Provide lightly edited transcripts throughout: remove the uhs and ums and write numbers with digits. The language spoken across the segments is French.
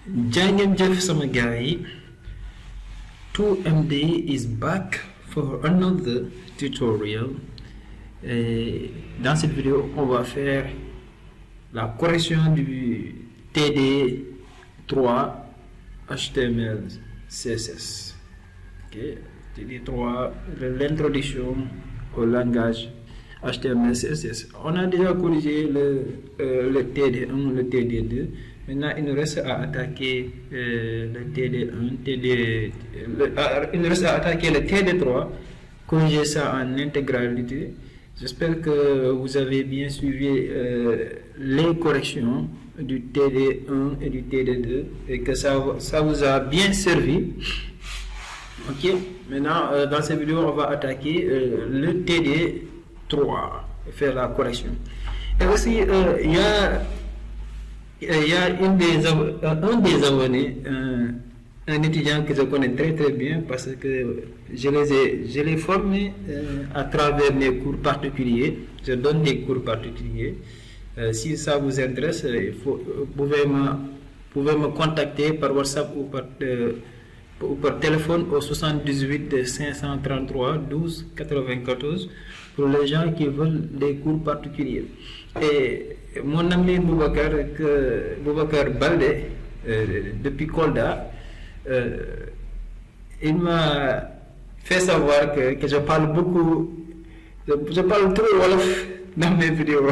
Jangem Jeff Samagai, 2MD is back for another tutorial. Et dans cette vidéo, on va faire la correction du TD3 HTML CSS. Okay. TD3, l'introduction au langage HTML CSS. On a déjà corrigé le TD1, le TD2. Maintenant, il nous reste à attaquer le TD1, il nous reste à attaquer le TD3, corriger ça en intégralité. J'espère que vous avez bien suivi les corrections du TD1 et du TD2 et que ça vous a bien servi. Ok, maintenant dans cette vidéo, on va attaquer le TD3 et faire la correction. Et aussi, il y a un des abonnés, un étudiant que je connais très très bien parce que je l'ai formé à travers mes cours particuliers. Je donne des cours particuliers. Si ça vous intéresse, vous pouvez me contacter par WhatsApp ou par téléphone au 78 533 12 94 pour les gens qui veulent des cours particuliers. Et mon ami Boubacar Baldé, depuis Kolda, il m'a fait savoir que je parle beaucoup, je parle trop Wolof dans mes vidéos.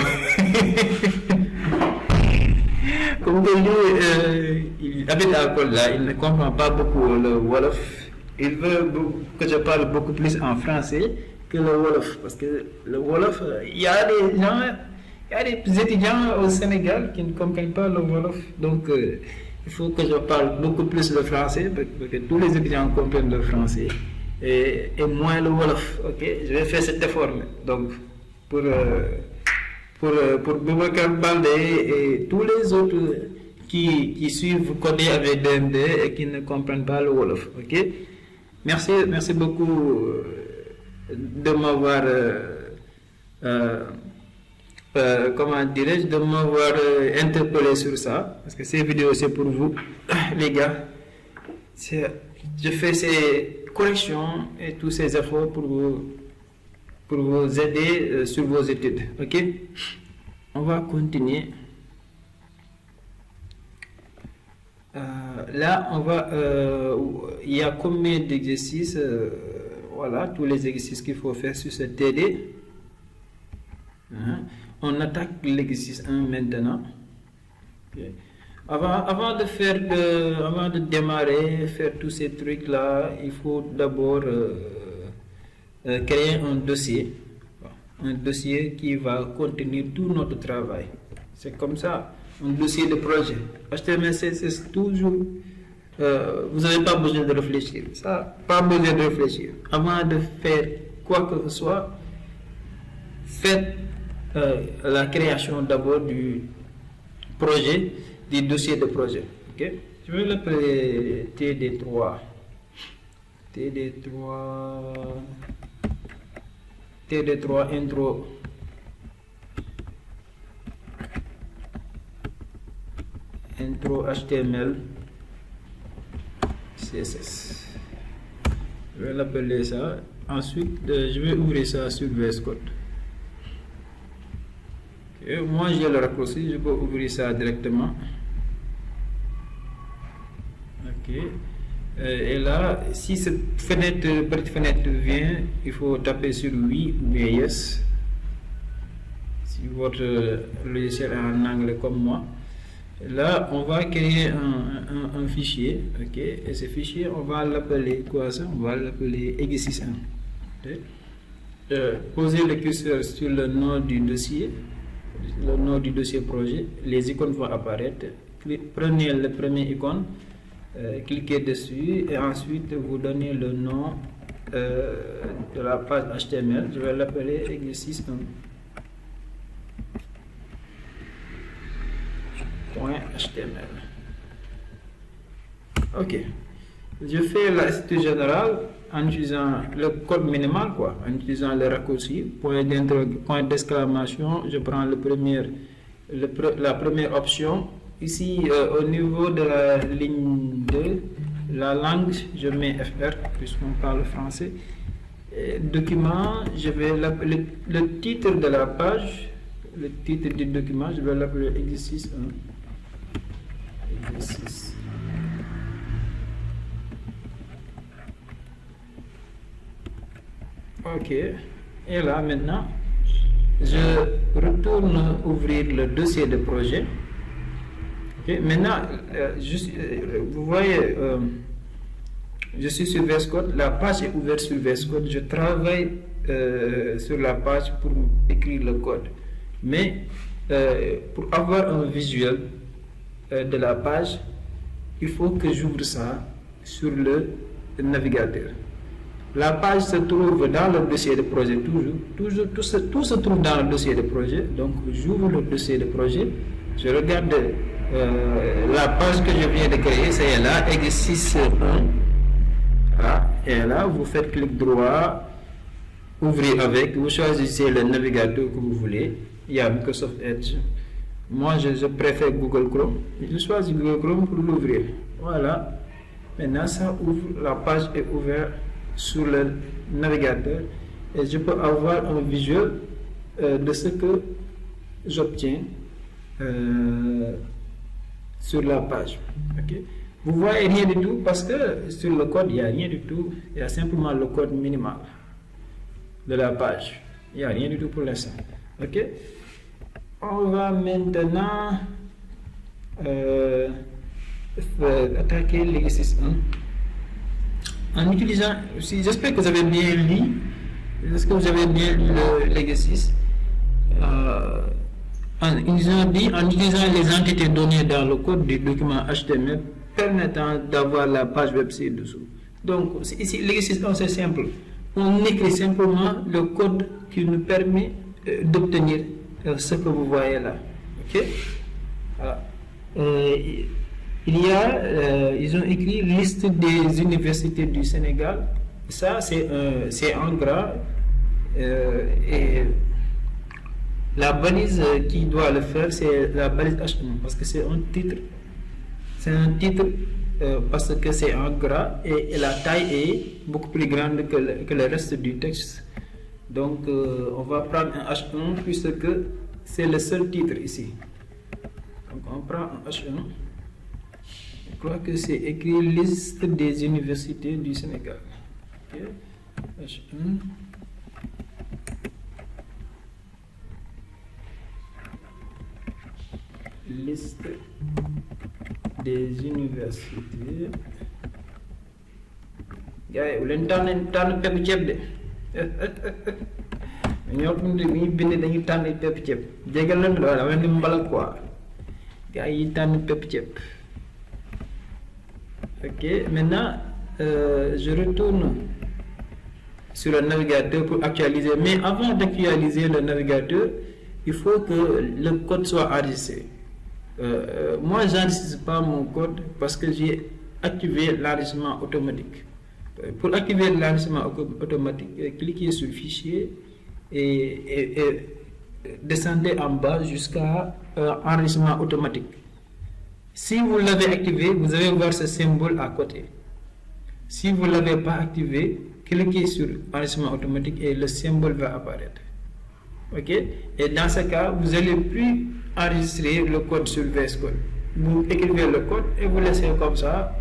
Comme que lui, il habite à Kolda, il ne comprend pas beaucoup le Wolof. Il veut que je parle beaucoup plus en français que le Wolof. Parce que le Wolof, il y a des étudiants au Sénégal qui ne comprennent pas le Wolof. Donc, il faut que je parle beaucoup plus le français parce que tous les étudiants comprennent le français et moins le Wolof. Ok, je vais faire cet effort. Donc, pour Boubacar Baldé et tous les autres qui suivent coder avec DMD et qui ne comprennent pas le Wolof. Ok, merci beaucoup de m'avoir comment dirais-je, de m'avoir interpellé sur ça, parce que ces vidéos c'est pour vous les gars. Je fais ces corrections et tous ces efforts pour vous aider sur vos études. Ok, on va continuer. Là on va il y a combien d'exercices, voilà tous les exercices qu'il faut faire sur ce TD. On attaque l'exercice 1 maintenant. Okay. Avant de démarrer, faire tous ces trucs là, il faut d'abord créer un dossier qui va contenir tout notre travail. C'est comme ça, un dossier de projet. HTML, c'est toujours, vous n'avez pas besoin de réfléchir. Pas besoin de réfléchir. Avant de faire quoi que ce soit, faites la création d'abord du projet, du dossier de projet. Ok, je vais l'appeler TD3 intro HTML CSS. Je vais l'appeler ça. Ensuite, je vais ouvrir ça sur VS Code. Okay. Moi, j'ai le raccourci, je peux ouvrir ça directement. Ok. Et là, si cette petite fenêtre vient, il faut taper sur oui ou bien yes. Si votre logiciel est en anglais comme moi. Là, on va créer un fichier. Ok. Et ce fichier, on va l'appeler quoi ça? On va l'appeler exercice 1. Okay. Posez le curseur sur le nom du dossier. Le nom du dossier projet, les icônes vont apparaître. Prenez le premier icône, cliquez dessus et ensuite vous donnez le nom de la page HTML. Je vais l'appeler exercice 1.html. Ok, je fais la structure générale en utilisant le code minimal, en utilisant le raccourci, point d'exclamation, je prends la première option, ici au niveau de la ligne 2, la langue, je mets FR puisqu'on parle français. Et document, je vais l'appeler le titre de la page, le titre du document, je vais l'appeler exercice 1. Exercice. Ok, et là maintenant, je retourne ouvrir le dossier de projet. Okay. Maintenant, vous voyez, je suis sur VS Code, la page est ouverte sur VS Code, je travaille sur la page pour écrire le code. Mais pour avoir un visuel de la page, il faut que j'ouvre ça sur le navigateur. La page se trouve dans le dossier de projet, tout se trouve dans le dossier de projet. Donc j'ouvre le dossier de projet, je regarde la page que je viens de créer, c'est là, exercice 1. Voilà. Et là, vous faites clic droit, ouvrir avec, vous choisissez le navigateur que vous voulez. Il y a Microsoft Edge. Moi, je préfère Google Chrome. Je choisis Google Chrome pour l'ouvrir. Voilà. Maintenant, ça ouvre, la page est ouverte sur le navigateur et je peux avoir un visuel de ce que j'obtiens sur la page. Okay. Vous voyez rien du tout parce que sur le code il n'y a rien du tout, il y a simplement le code minimal de la page, il n'y a rien du tout pour l'instant. Ok, on va maintenant attaquer l'exercice 1 en utilisant, j'espère que vous avez bien lu, est-ce que vous avez bien lu l'exercice en utilisant les entités données dans le code du document HTML permettant d'avoir la page web ci-dessous. Donc ici l'exercice 1 c'est simple, on écrit simplement le code qui nous permet d'obtenir ce que vous voyez là. Ok, voilà. Ils ont écrit liste des universités du Sénégal. Ça c'est en gras et la balise qui doit le faire c'est la balise H1 parce que c'est un titre. C'est un titre parce que c'est en gras et la taille est beaucoup plus grande que le reste du texte. Donc on va prendre un H1 puisque c'est le seul titre ici. Donc on prend un H1. Je crois que c'est écrit liste des universités du Sénégal. Okay. H1. Liste des universités. Gars yi leen tànn pepp ceeb de ñoo xam ne bi ñu bind dañuy tànn pepp ceeb jégal leen wala mel ni mbala quoi gars yi tànn pepp ceeb. Ok, maintenant je retourne sur le navigateur pour actualiser, mais avant d'actualiser le navigateur il faut que le code soit enregistré. Moi j'enregistre pas mon code parce que j'ai activé l'enregistrement automatique. Pour activer l'enregistrement automatique, cliquez sur fichier et descendez en bas jusqu'à enregistrement automatique. Si vous l'avez activé, vous allez voir ce symbole à côté. Si vous ne l'avez pas activé, cliquez sur enregistrement automatique et le symbole va apparaître. Ok, et dans ce cas, vous n'allez plus enregistrer le code sur VS Code. Vous écrivez le code et vous laissez comme ça.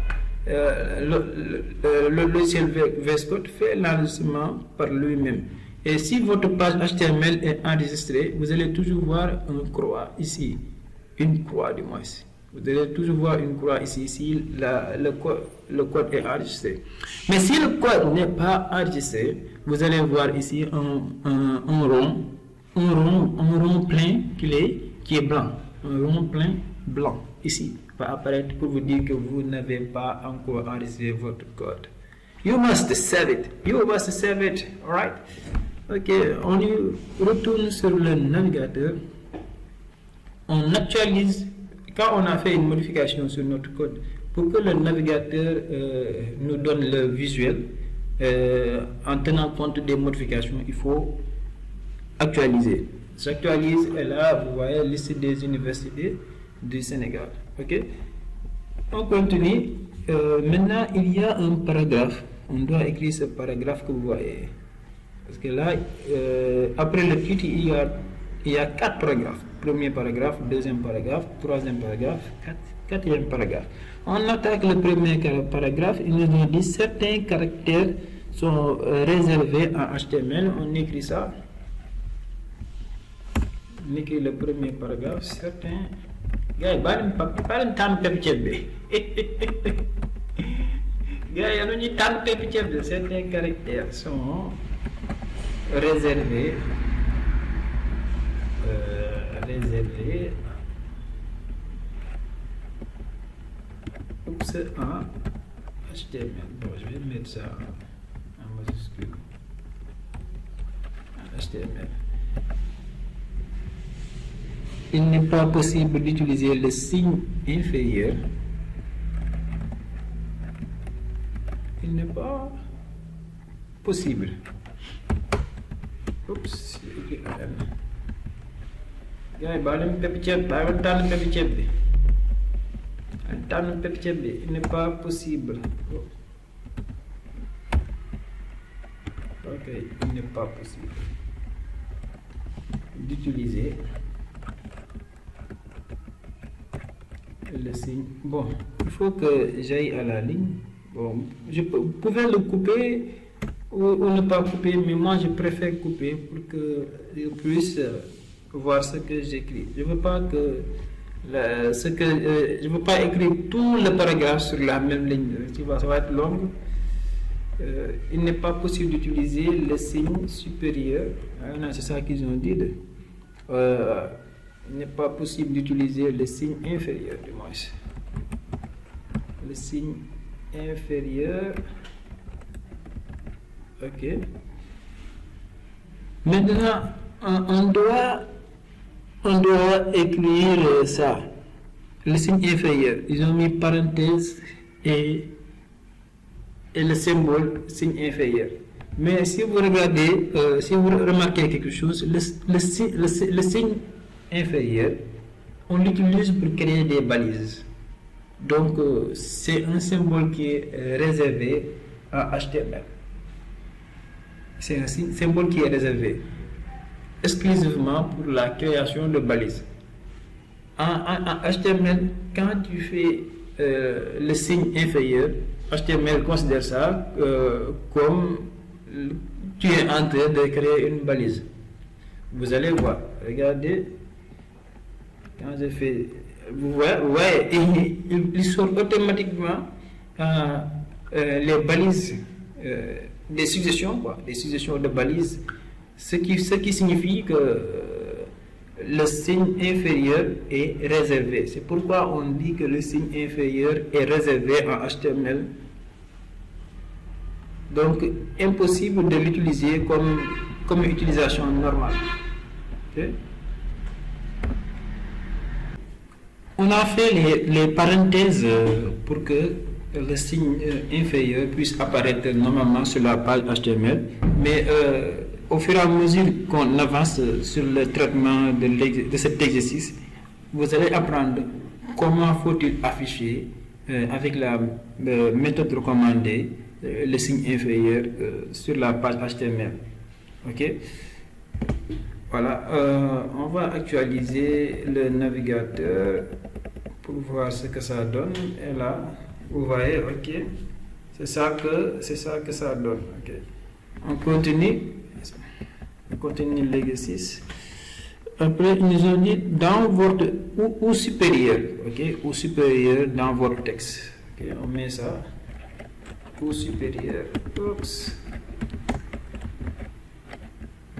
Le logiciel VS Code fait l'enregistrement par lui-même. Et si votre page HTML est enregistrée, vous allez toujours voir une croix ici, une croix du moins. Vous allez toujours voir une croix ici si le code est enregistré. Mais si le code n'est pas enregistré, vous allez voir ici un rond plein qui est blanc. Un rond plein blanc ici va apparaître pour vous dire que vous n'avez pas encore enregistré votre code. You must save it. You must save it. Alright? Ok, on y retourne sur le navigateur. On actualise. Quand on a fait une modification sur notre code, pour que le navigateur nous donne le visuel, en tenant compte des modifications, il faut actualiser. J'actualise et là, vous voyez liste des universités du Sénégal. Ok, on continue. Maintenant, il y a un paragraphe. On doit écrire ce paragraphe que vous voyez. Parce que là, après le titre, il y a 4 paragraphes. Premier paragraphe, deuxième paragraphe, troisième paragraphe, quatrième paragraphe. On attaque le premier paragraphe. Il nous dit certains caractères sont réservés en HTML. On écrit ça. On écrit le premier paragraphe. Certains. Gars, certains caractères sont réservés en HTML. Bon, je vais mettre ça en majuscule. En HTML. Il n'est pas possible d'utiliser le signe inférieur. Il n'est pas possible. Oups, il n'est pas possible. Ok, il n'est pas possible d'utiliser le signe. Bon, il faut que j'aille à la ligne. Bon, vous pouvez le couper ou ne pas couper, mais moi je préfère couper pour que je puisse voir ce que j'écris. Je veux pas que je veux pas écrire tout le paragraphe sur la même ligne. Tu vois, ça va être long. Il n'est pas possible d'utiliser le signe supérieur. C'est ça qu'ils ont dit. Il n'est pas possible d'utiliser le signe inférieur, du moins. Le signe inférieur. Ok. Maintenant, on doit écrire ça. Le signe inférieur. Ils ont mis parenthèse et le symbole signe inférieur. Mais si vous regardez, si vous remarquez quelque chose, le signe inférieur, on l'utilise pour créer des balises. Donc, c'est un symbole qui est réservé à HTML. C'est un symbole qui est réservé exclusivement pour la création de balises. En HTML, quand tu fais le signe inférieur, HTML considère ça comme tu es en train de créer une balise. Vous allez voir, regardez, quand je fais, vous voyez, il sort automatiquement les balises, des suggestions, des suggestions de balises, ce qui signifie que le signe inférieur est réservé. C'est pourquoi on dit que le signe inférieur est réservé en HTML. Donc, impossible de l'utiliser comme utilisation normale. Okay? On a fait les parenthèses pour que le signe inférieur puisse apparaître normalement sur la page HTML, mais au fur et à mesure qu'on avance sur le traitement de cet exercice, vous allez apprendre comment faut-il afficher avec la méthode recommandée le signe inférieur sur la page HTML. Ok? Voilà, on va actualiser le navigateur pour voir ce que ça donne. Et là, vous voyez, ok, c'est ça que ça donne. Ok, on continue l'exercice. Après, ils nous ont dit dans votre ou supérieur, ok, ou supérieur dans votre texte. Ok, on met ça ou supérieur. Oups.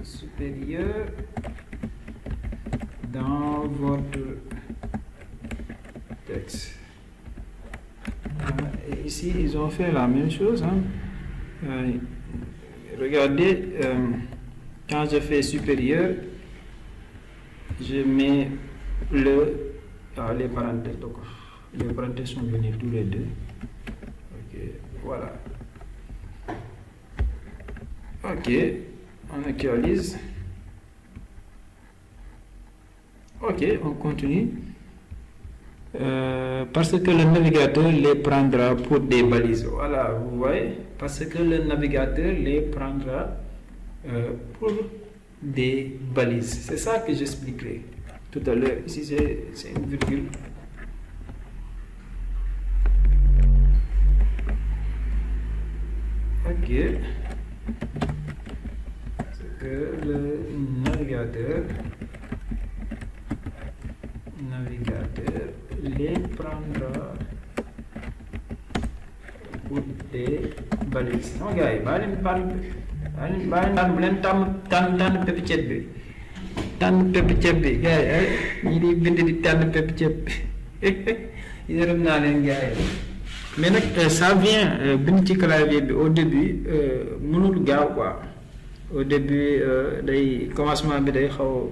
Supérieur dans votre texte. Et ici, ils ont fait la même chose. Regardez, quand je fais supérieur, je mets les parenthèses. Donc, les parenthèses sont venues tous les deux. Ok, voilà. Ok, on actualise. Ok, on continue. Parce que le navigateur les prendra pour des balises. Voilà, vous voyez, parce que le navigateur les prendra pour des balises. C'est ça que j'expliquerai tout à l'heure. Ici, c'est une virgule. Ok. C'est que le navigateur les prendra pour des balises. Non, gars, il va parler. Tànn pepp ceeb bi tànn pepp ceeb bi gars yi ñi di bind di tànn pepp ceeb bi yërëm naa leen gars yi mais nag ça vient bind ci clavier bi au début mënul gaaw quoi au début day commencement bi day xaw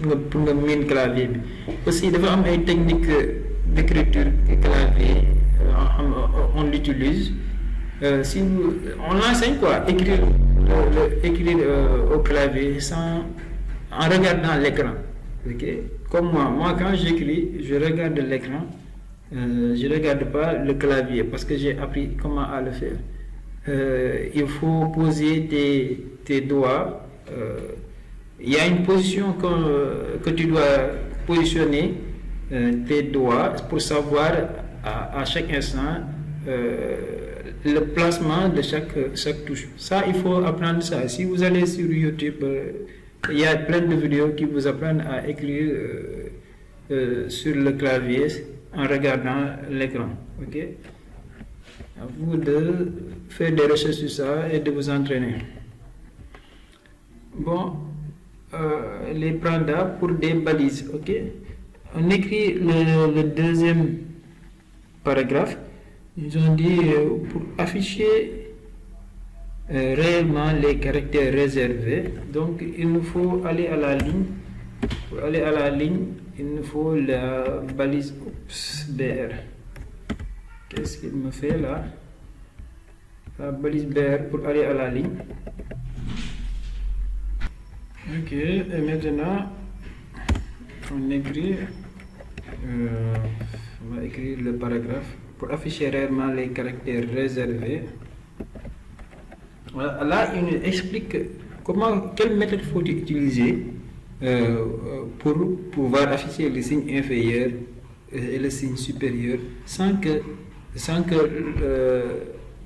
nga pour nga miin clavier bi aussi dafa am ay technique d'écriture clavier on l'utilise si on l'enseigne quoi écrire au clavier en regardant l'écran. Ok, comme moi quand j'écris je regarde l'écran, je regarde pas le clavier parce que j'ai appris comment à le faire. Il faut poser tes doigts, il y a une position que tu dois positionner tes doigts pour savoir à chaque instant le placement de chaque touche. Ça, il faut apprendre ça. Si vous allez sur YouTube, il y a plein de vidéos qui vous apprennent à écrire sur le clavier en regardant l'écran. Ok? À vous de faire des recherches sur ça et de vous entraîner. Bon, les prendra pour des balises. Ok? On écrit le deuxième paragraphe. Ils ont dit pour afficher réellement les caractères réservés, donc il nous faut aller à la ligne. Pour aller à la ligne, il nous faut la balise BR. Qu'est-ce qu'il me fait là? La balise BR pour aller à la ligne. Ok, et maintenant on écrit, on va écrire le paragraphe. Pour afficher réellement les caractères réservés. Voilà, là, il nous explique quelle méthode faut utiliser pour pouvoir afficher le signe inférieur et le signe supérieur sans que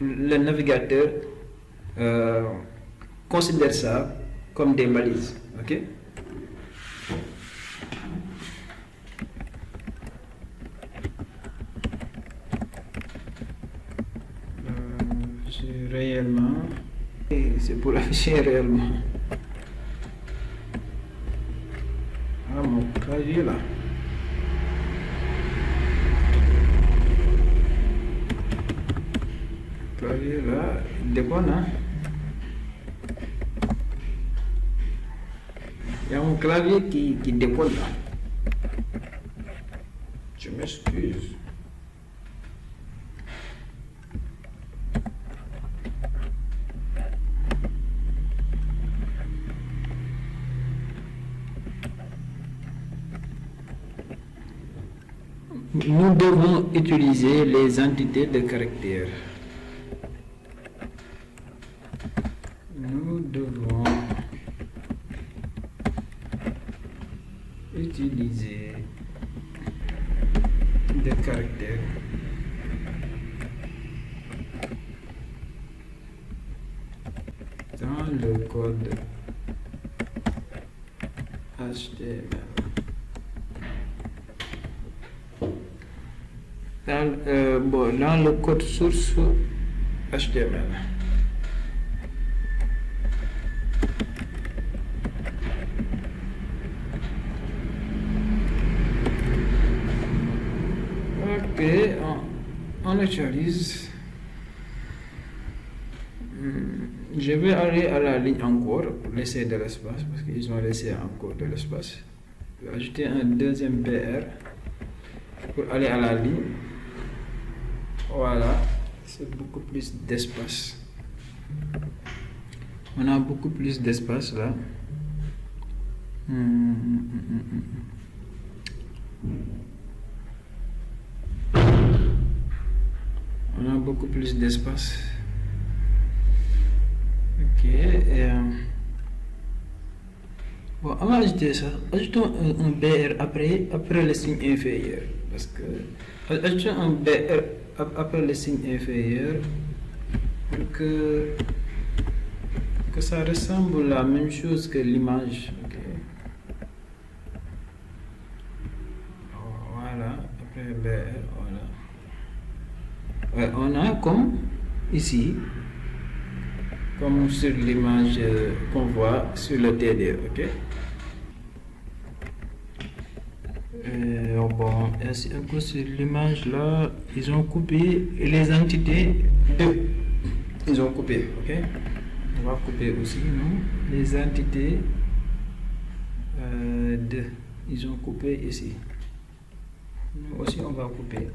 le navigateur considère ça comme des balises. Ok? Réellement, et c'est pour afficher réellement. Ah, mon clavier là. Clavier là, il déconne, hein. Il y a mon clavier qui déconne là. Je m'excuse. Nous devons utiliser les entités de caractères. Nous devons utiliser des caractères dans le code HTML. Dans le code source HTML. Ok, on actualise. Je vais aller à la ligne encore pour laisser de l'espace parce qu'ils ont laissé encore de l'espace. Je vais ajouter un deuxième BR pour aller à la ligne. Voilà, c'est beaucoup plus d'espace. On a beaucoup plus d'espace là. On a beaucoup plus d'espace. Ok. Bon, on va ajouter ça. Ajoutons un BR après le signe inférieur. Parce que ajoutons un BR après le signe inférieur pour que ça ressemble à la même chose que l'image. Okay. Voilà, après BR, voilà. Ouais, on a comme ici, comme sur l'image qu'on voit sur le TD, ok? Bon, ainsi un peu sur l'image là, ils ont coupé les entités de. Ils ont coupé, ok? On va couper aussi, non? Les entités de. Ils ont coupé ici. Nous aussi, on va couper.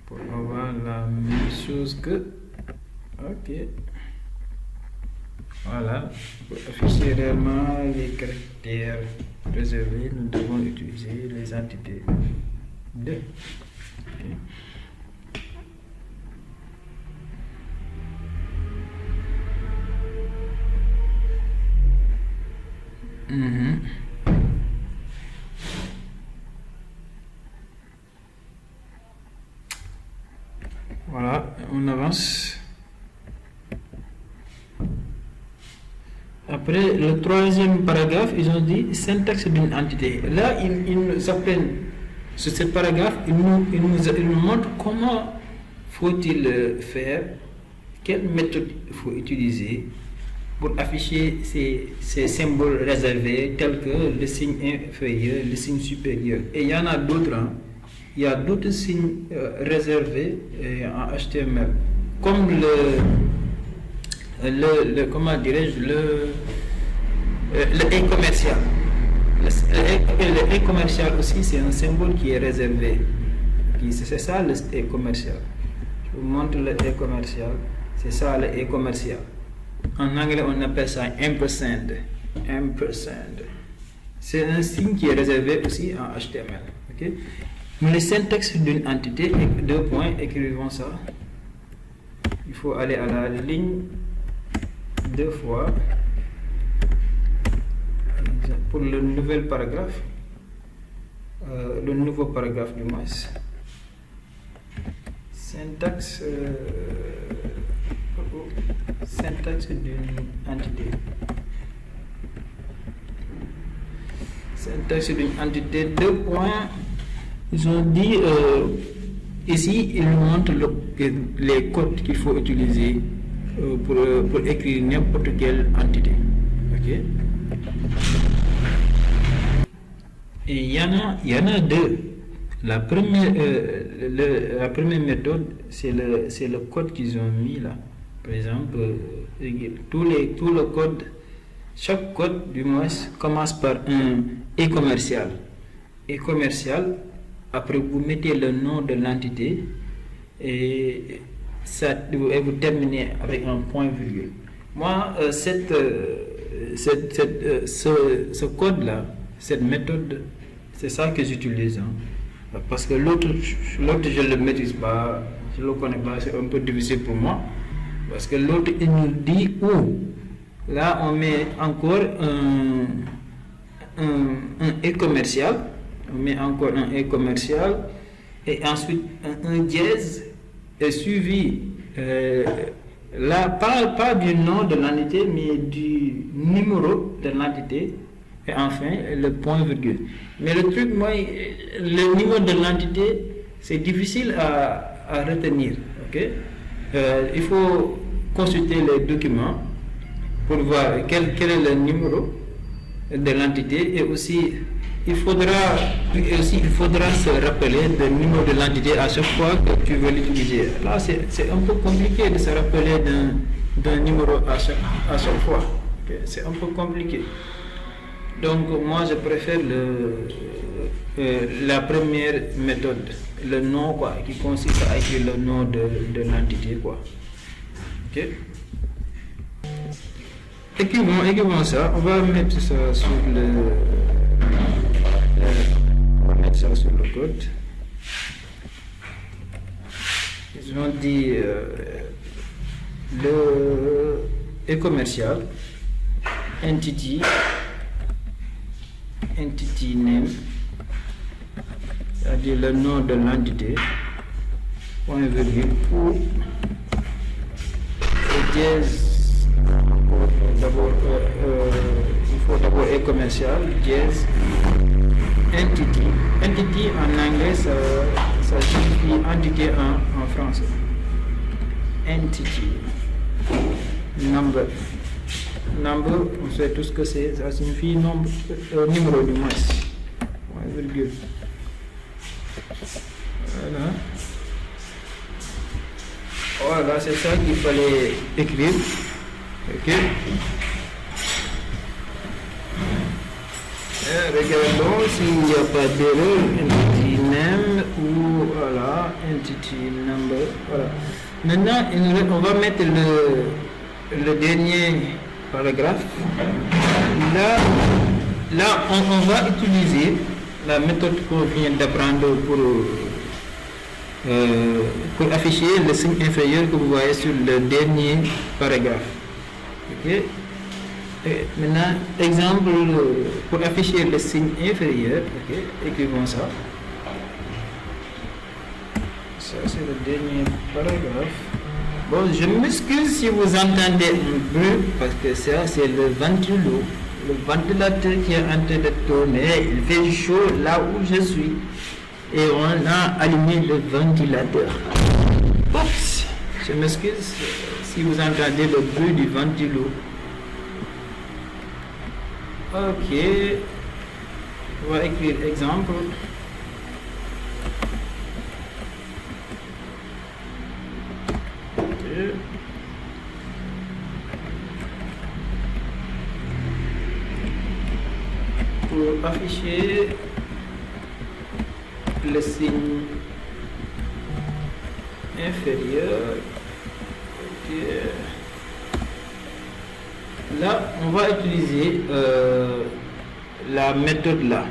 Pour avoir la même chose que. Ok. Voilà. Pour afficher réellement les caractères réservés, nous devons utiliser les entités de. Okay. Voilà, on avance. Après le troisième paragraphe, ils ont dit syntaxe d'une entité. Là, ils nous apprennent sur ce paragraphe, ils nous montrent comment faut-il faire, quelle méthode il faut utiliser pour afficher ces symboles réservés tels que le signe inférieur, le signe supérieur. Et il y en a d'autres. Hein. Il y a d'autres signes réservés en HTML, comme comment dirais-je, le E commercial. Le E commercial aussi, c'est un symbole qui est réservé. C'est ça le E commercial. Je vous montre le E commercial. C'est ça le E commercial. En anglais, on appelle ça ampersand. C'est un signe qui est réservé aussi en HTML. Okay? Le syntaxe d'une entité, deux points, écrivons ça. Il faut aller à la ligne deux fois pour le nouvel paragraphe, le nouveau paragraphe du moins. Syntaxe d'une entité. Syntaxe d'une entité, deux points. Ils ont dit ici, ils nous montrent les codes qu'il faut utiliser pour écrire n'importe quelle entité. Ok? Et il y en a deux. La première méthode, c'est le code qu'ils ont mis là. Par exemple, tout le code, chaque code du moins commence par un E commercial. E commercial, après vous mettez le nom de l'entité et vous terminez avec un point virgule. Moi, ce code-là, cette méthode, c'est ça que j'utilise. Hein. Parce que l'autre, je ne le maîtrise pas, je ne le connais pas, c'est un peu difficile pour moi. Parce que l'autre, il nous dit où. Là, on met encore un E commercial. On met encore un E commercial. Et ensuite, un dièse est suivi. Là, pas du nom de l'entité, mais du numéro de l'entité. Et enfin, le point virgule. Mais le truc, moi, le niveau de l'entité, c'est difficile à retenir. Okay? Il faut consulter les documents pour voir quel est le numéro de l'entité et aussi il faudra se rappeler le numéro de l'entité à chaque fois que tu veux l'utiliser. Là, c'est un peu compliqué de se rappeler d'un numéro à chaque fois. Okay? C'est un peu compliqué. Donc, moi, je préfère la première méthode, le nom, quoi, qui consiste à écrire le nom de l'entité, quoi. Ok? Écrivons ça. On va mettre ça sur on va mettre ça sur le code. ils ont dit le e-commercial, entity name, c'est-à-dire le nom de l'entité, point virgule, ou dièse, d'abord, il faut d'abord e-commercial, dièse, entity. Entity en anglais, ça signifie entité en français. Entity. Number. Number, on sait tout ce que c'est, ça signifie nombre, numéro du moins. Point virgule. Voilà. Voilà, c'est ça qu'il fallait écrire. Ok. Regardons s'il n'y a pas d'erreur. Entity name ou voilà, entity number. Voilà. Maintenant, on va mettre le dernier paragraphe. Là, on va utiliser la méthode qu'on vient d'apprendre pour afficher le signe inférieur que vous voyez sur le dernier paragraphe. Ok. Et maintenant, exemple pour afficher le signe inférieur. Ok. Écrivons ça. Ça c'est le dernier paragraphe. Bon, je m'excuse si vous entendez un bruit parce que ça c'est le ventilo, le ventilateur qui est en train de tourner. Il fait chaud là où je suis et on a allumé le ventilateur. Oups, je m'excuse si vous entendez le bruit du ventilo. Ok, on va écrire exemple. Pour afficher le signe inférieur, okay. Là on va utiliser la méthode là.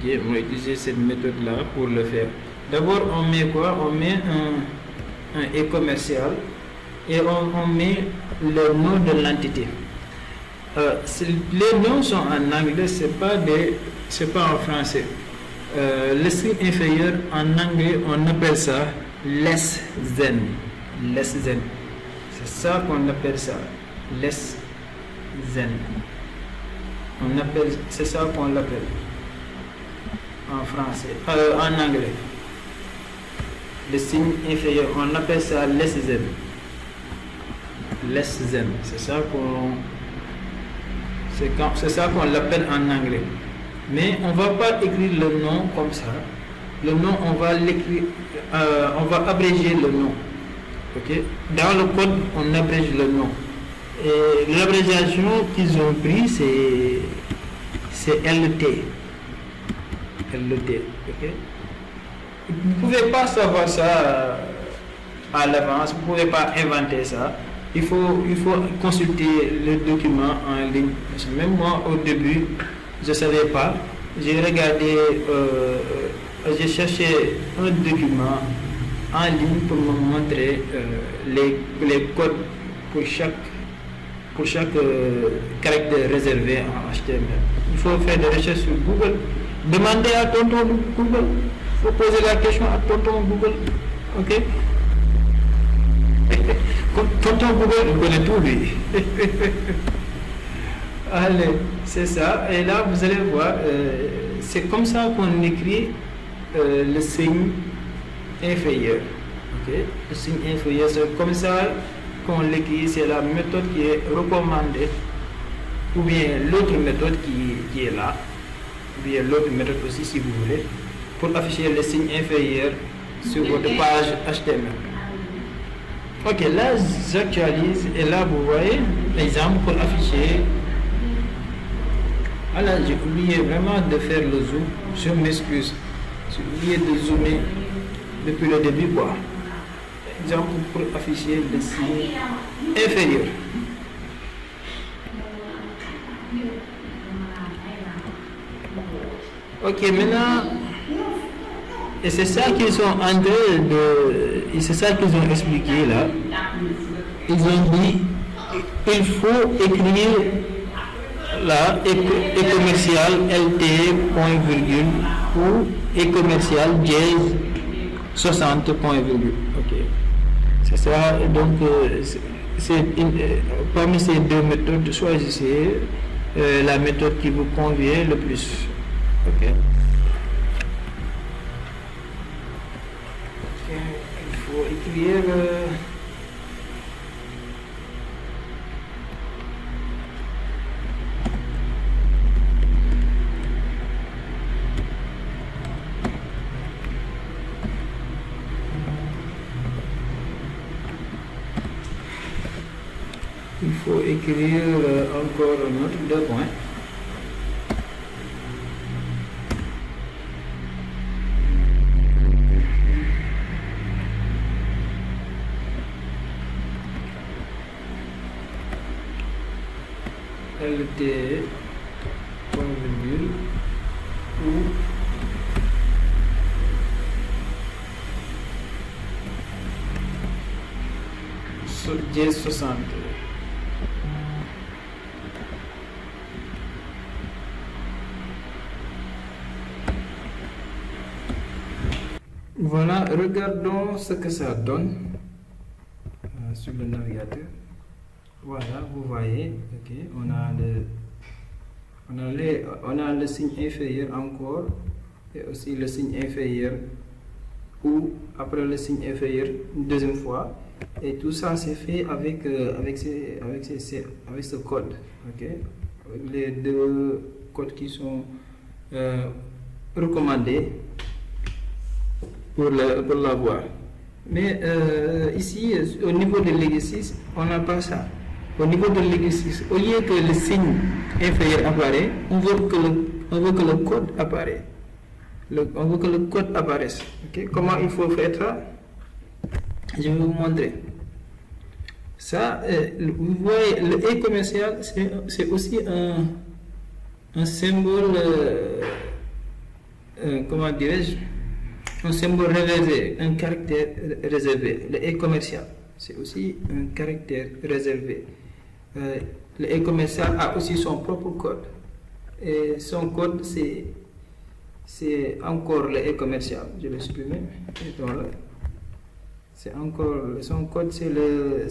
Okay, on va utiliser cette méthode là pour le faire. D'abord on met quoi? On met un e-commercial et on met le nom de l'entité. Les noms sont en anglais, c'est pas en français. Le signe inférieur en anglais on appelle ça less than. C'est ça qu'on appelle ça, less than. C'est ça qu'on l'appelle en français, en anglais. Le signe inférieur, on appelle ça less than. C'est ça qu'on l'appelle en anglais. Mais on va pas écrire le nom comme ça. Le nom, on va l'écrire, on va abréger le nom. Ok? Dans le code, on abrège le nom. Et l'abrégiation qu'ils ont pris, c'est LT. Ok? Vous ne pouvez pas savoir ça à l'avance, vous ne pouvez pas inventer ça. Il faut consulter le document en ligne. Parce que même moi, au début, je ne savais pas. J'ai regardé, j'ai cherché un document en ligne pour me montrer les codes pour chaque caractère réservé en HTML. Il faut faire des recherches sur Google. Demandez à tonton Google. Il faut poser la question à tonton Google. Ok? Tonton Google, il connaît tout lui. Allez, c'est ça. Et là, vous allez voir, c'est comme ça qu'on écrit le signe inférieur. Okay? Le signe inférieur, c'est comme ça qu'on l'écrit. C'est la méthode qui est recommandée. Ou bien l'autre méthode qui est là. Ou bien l'autre méthode aussi, si vous voulez, pour afficher le signe inférieur sur votre page HTML. Ok, là j'actualise et là vous voyez l'exemple pour afficher. Voilà, j'ai oublié vraiment de faire le zoom. Je m'excuse. J'ai oublié de zoomer depuis le début quoi. Exemple pour afficher le signe inférieur. Ok, maintenant Et c'est ça qu'ils sont en train de. C'est ça qu'ils ont expliqué là. Ils ont dit il faut écrire là et commercial LT point virgule ou et commercial dièse 60 point virgule. Ok. C'est ça. Donc parmi ces deux méthodes, choisissez la méthode qui vous convient le plus. Ok. Il faut écrire. Il faut écrire encore un autre 2 points. LT point virgule ou dièse 60. Voilà, regardons ce que ça donne sur le navigateur. Voilà, vous voyez, ok, on a le signe inférieur encore et aussi le signe inférieur ou après le signe inférieur une deuxième fois, et tout ça c'est fait avec ce code, ok, les deux codes qui sont recommandés pour l'avoir. Mais ici, au niveau de l'exercice, on n'a pas ça. Au niveau de l'exercice, au lieu que le signe inférieur apparaît, on veut que le code apparaisse. On veut que le code apparaisse. Okay? Comment il faut faire ça? Je vais vous montrer. Ça, vous voyez, le E commercial, c'est aussi un symbole, comment dirais-je? Un symbole réservé, un caractère réservé. Le E commercial, c'est aussi un caractère réservé. Le E commercial a aussi son propre code. Et son code, c'est encore le E commercial. Je vais supprimer. C'est encore son code, c'est le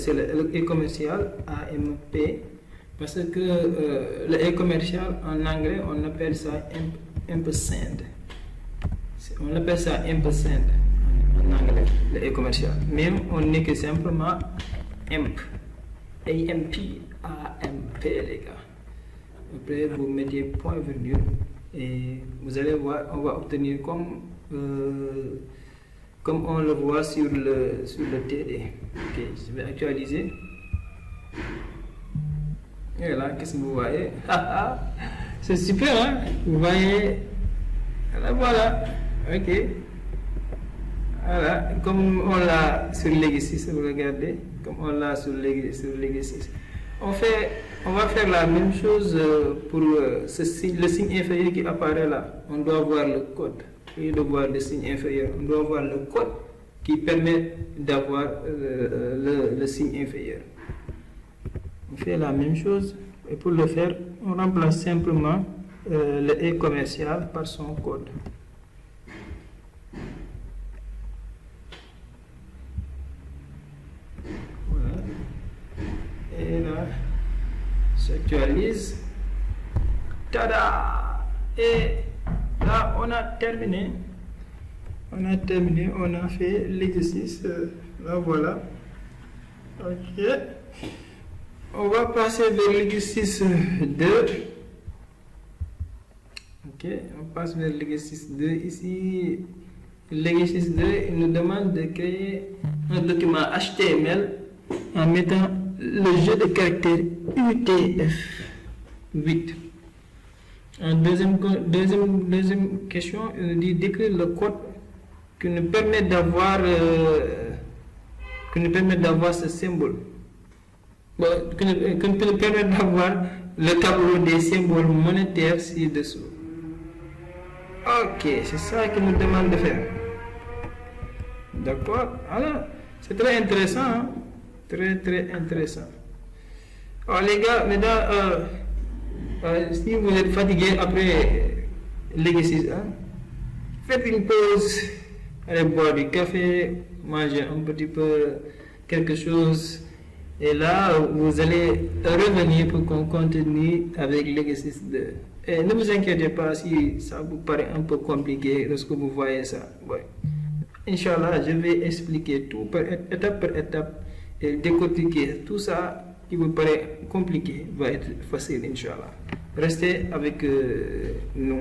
E commercial AMP. Parce que le E commercial en anglais, on appelle ça ampersand. On appelle ça ampersand en anglais, le E commercial. Même on écrit simplement AMP. AMP, AMP les gars. Après vous mettez point virgule et vous allez voir, on va obtenir comme on le voit sur le TD. Ok, je vais actualiser. Et là, qu'est-ce que vous voyez? C'est super, hein? Vous voyez? Voilà. Ok. Voilà, comme on l'a sur l'exercice, vous regardez, comme on l'a sur l'exercice. On va faire la même chose pour le signe inférieur qui apparaît là. On doit voir le code. Au lieu de voir le signe inférieur, on doit voir le code qui permet d'avoir le signe inférieur. On fait la même chose et pour le faire, on remplace simplement le E commercial par son code. Et là, j'actualise. Tada! Et là, on a terminé. On a fait l'exercice. Là, voilà. Ok. On va passer vers l'exercice 2. Ok, on passe vers l'exercice 2. Ici, l'exercice 2, il nous demande de créer un document HTML en mettant le jeu de caractères UTF-8. En deuxième question, il nous dit d'écrire le code qui nous permet d'avoir ce symbole. Bon, qui nous permet d'avoir le tableau des symboles monétaires ci-dessous. Ok, c'est ça qu'il nous demande de faire. D'accord. Alors, c'est très intéressant. Hein? Très, très intéressant. Alors, les gars, maintenant, si vous êtes fatigué après l'exercice, hein, faites une pause, allez boire du café, manger un petit peu quelque chose. Et là, vous allez revenir pour qu'on continue avec l'exercice 2. Et ne vous inquiétez pas si ça vous paraît un peu compliqué lorsque vous voyez ça. Ouais. Inch'Allah, je vais expliquer tout étape par étape et décortiquer tout ça qui vous paraît compliqué va être facile, Inch'Allah. Restez avec nous.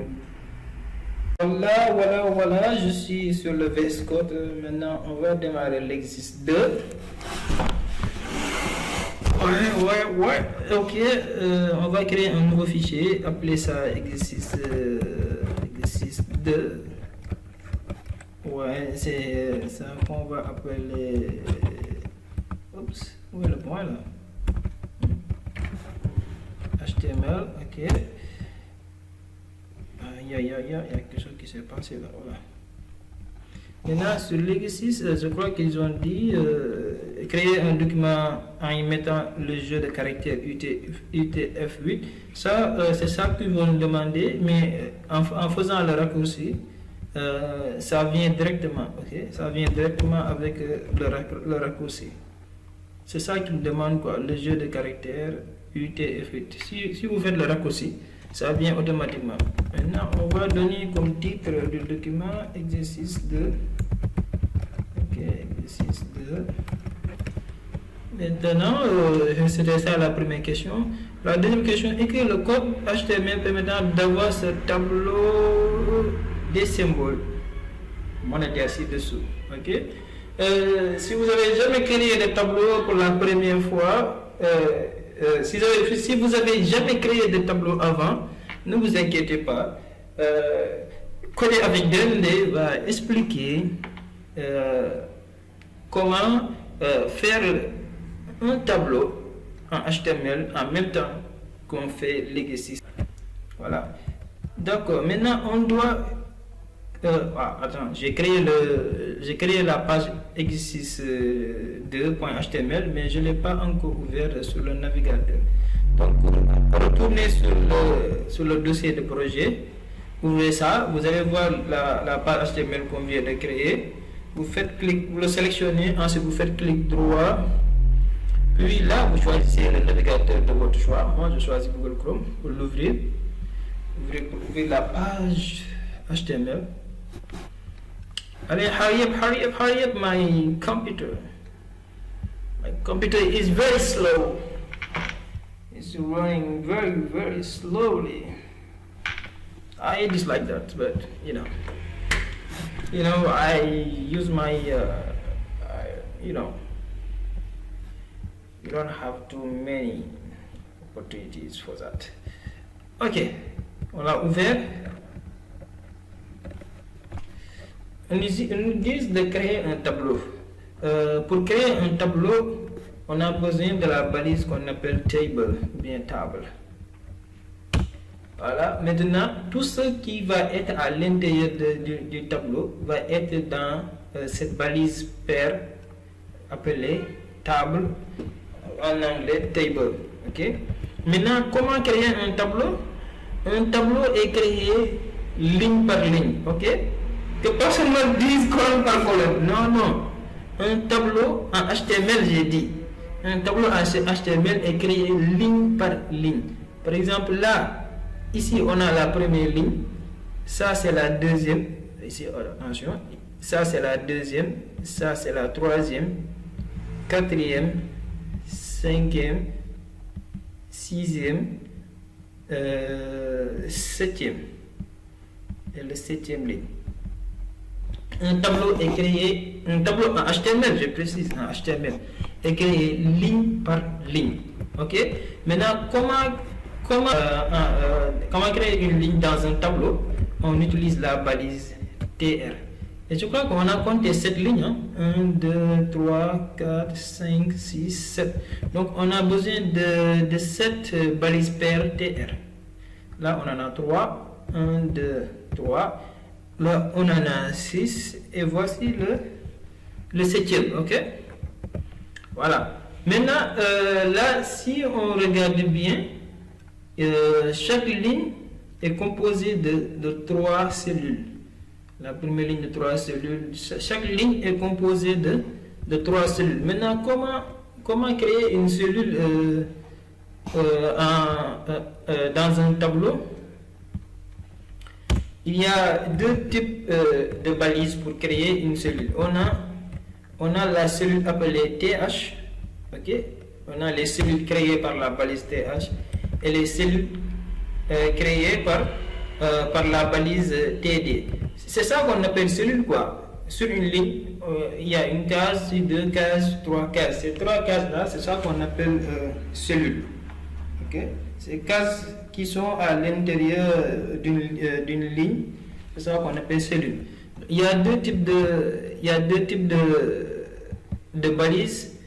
Voilà, je suis sur le VS Code. Maintenant, on va démarrer l'exercice 2. Ouais, ok. On va créer un nouveau fichier, appeler ça exercice 2. Ouais, c'est ça qu'on va appeler. Oups, où est le point là? HTML, ok. Il y a quelque chose qui s'est passé là. Voilà. Maintenant, sur l'exercice, je crois qu'ils ont dit créer un document en y mettant le jeu de caractères UTF-8. Ça, c'est ça qu'ils vont demander, mais en faisant le raccourci, ça vient directement, ok? Ça vient directement avec le raccourci. C'est ça qu'ils demandent, quoi, le jeu de caractères UTF-8. Si vous faites le raccourci, ça vient automatiquement. Maintenant, on va donner comme titre du document exercice 2. Ok, exercice 2. Maintenant, c'était ça la première question. La deuxième question, écrire le code HTML permettant d'avoir ce tableau des symboles monétaires ci-dessous. Ok. Si vous avez jamais créé des tableaux pour la première fois, si vous avez jamais créé de tableau avant, ne vous inquiétez pas. Coder avec DND va expliquer comment faire un tableau en HTML en même temps qu'on fait l'exercice. Voilà. D'accord. Maintenant, on doit. Attends, j'ai créé la page exercice 2.html, mais je ne l'ai pas encore ouvert sur le navigateur. Donc, retournez sur le dossier de projet, ouvrez ça, vous allez voir la page HTML qu'on vient de créer. Vous faites clic, vous le sélectionnez, ensuite vous faites clic droit, puis là vous choisissez le navigateur de votre choix. Moi je choisis Google Chrome pour l'ouvrir. Ouvrez la page HTML. Allez, hurry up, my computer. My computer is very slow. It's running very, very slowly. I dislike that, but you know, I use my, you don't have too many opportunities for that. Ok, on l'a ouvert. On nous dit de créer un tableau. Pour créer un tableau, on a besoin de la balise qu'on appelle table, bien table. Voilà, maintenant, tout ce qui va être à l'intérieur du tableau va être dans cette balise paire appelée table, en anglais table. Ok. Maintenant, comment créer un tableau? Un tableau est créé ligne par ligne. Ok. Que personne ne dise colonne par colonne. Non. Un tableau en HTML, j'ai dit. Un tableau en HTML est créé ligne par ligne. Par exemple, là, ici, on a la première ligne. Ça, c'est la deuxième. Ici, attention. Ça, c'est la deuxième. Ça, c'est la troisième. Quatrième. Cinquième. Sixième. Septième. Et le septième ligne. Un tableau est créé, un tableau en HTML, je précise, en HTML, est créé ligne par ligne. Ok. Maintenant, comment créer une ligne dans un tableau? On utilise la balise TR. Et je crois qu'on a compté 7 lignes. Hein? 1, 2, 3, 4, 5, 6, 7. Donc, on a besoin de 7 balises paires TR. Là, on en a 3. 1, 2, 3. Là, on en a 6 et voici le septième, ok? Voilà. Maintenant, là, si on regarde bien, chaque ligne est composée de 3 cellules. La première ligne de 3 cellules. Chaque ligne est composée de 3 cellules. Maintenant, comment créer une cellule dans un tableau? Il y a deux types de balises pour créer une cellule. On a la cellule appelée TH, ok? On a les cellules créées par la balise TH et les cellules créées par la balise TD. C'est ça qu'on appelle cellule, quoi. Sur une ligne, il y a une case, 2 cases, 3 cases. Ces 3 cases-là, c'est ça qu'on appelle cellule. Ok? Ces cases qui sont à l'intérieur d'une ligne, c'est ça qu'on appelle cellule. Il y a deux types de balises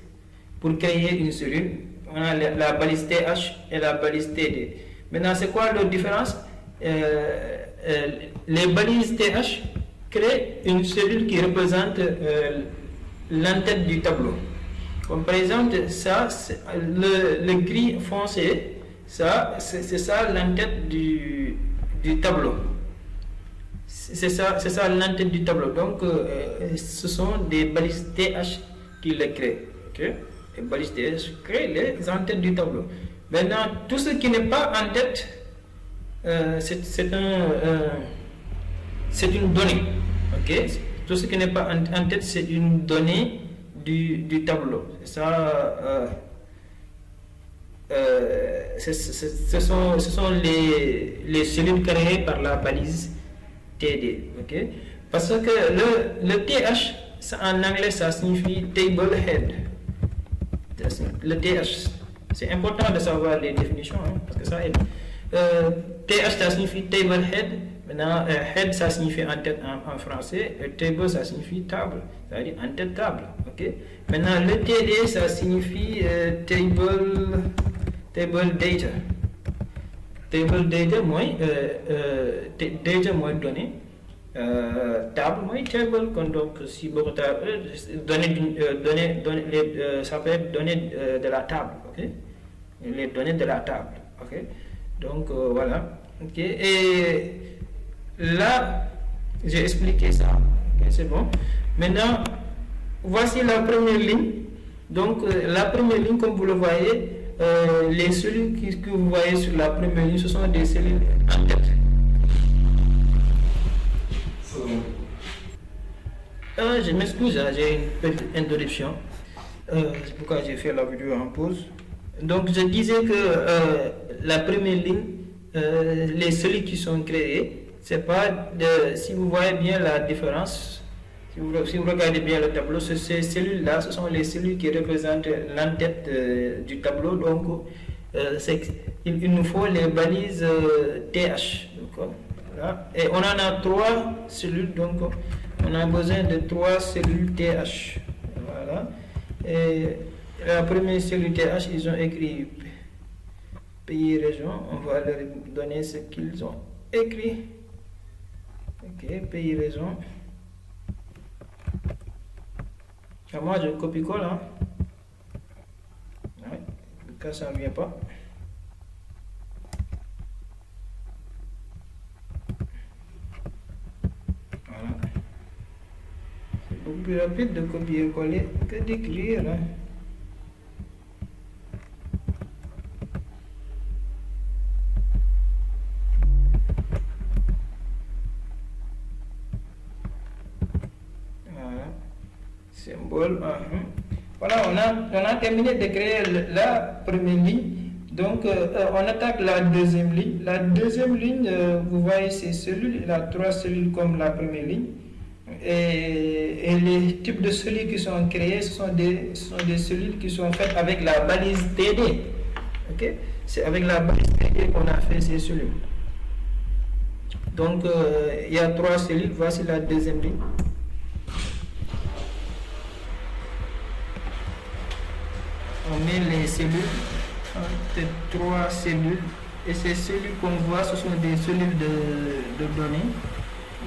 pour créer une cellule. On a la balise TH et la balise TD. Maintenant, c'est quoi leur différence? Les balises TH créent une cellule qui représente l'entête du tableau. Comme par exemple, ça, le gris foncé, ça, c'est ça l'entête du tableau. C'est ça l'entête du tableau. Donc, ce sont des balises TH qui les créent. Okay? Les balises TH créent les entêtes du tableau. Maintenant, tout ce qui n'est pas en tête, c'est une donnée. Okay? Tout ce qui n'est pas en tête, c'est une donnée du tableau. C'est ça. Ce sont les cellules créées par la balise TD. Okay? Parce que le TH, en anglais, ça signifie table head. Le TH, c'est important de savoir les définitions, hein, parce que ça aide. TH, ça signifie table head. Maintenant, head, ça signifie en tête en français. Et table, ça signifie table, c'est-à-dire en tête table. Okay? Maintenant, le TD, ça signifie table data. Table data, data moins données. Table moins table, donc si beaucoup ça peut être données de la table, ok? Les données de la table, ok? Donc voilà, ok? Et là, j'ai expliqué ça, ok? C'est bon. Maintenant, voici la première ligne. Donc la première ligne, comme vous le voyez, les cellules que vous voyez sur la première ligne, ce sont des cellules en tête. Je m'excuse, j'ai une petite interruption. C'est pourquoi j'ai fait la vidéo en pause. Donc je disais que la première ligne, les cellules qui sont créées, c'est pas si vous voyez bien la différence, si vous regardez bien le tableau, ces cellules-là, ce sont les cellules qui représentent l'entête du tableau. Donc il nous faut les balises TH. Voilà. Et on en a 3 cellules, donc on a besoin de 3 cellules TH. Voilà. Et la première cellule TH, ils ont écrit pays, région. On va leur donner ce qu'ils ont écrit. Ok, pays, région. Et moi, je copie-colle. Hein. Ouais, cas ça ne vient pas. Voilà. C'est beaucoup plus rapide de copier-coller que d'écrire. Hein. Voilà. Symbole. Voilà, on a terminé de créer la première ligne. Donc, on attaque la deuxième ligne. La deuxième ligne, vous voyez ces cellules, il y a 3 cellules comme la première ligne. Et les types de cellules qui sont créées, ce sont des cellules qui sont faites avec la balise TD. Okay? C'est avec la balise TD qu'on a fait ces cellules. Donc, il y a 3 cellules. Voici la deuxième ligne. On met les cellules, 3 cellules, et ces cellules qu'on voit, ce sont des cellules de données.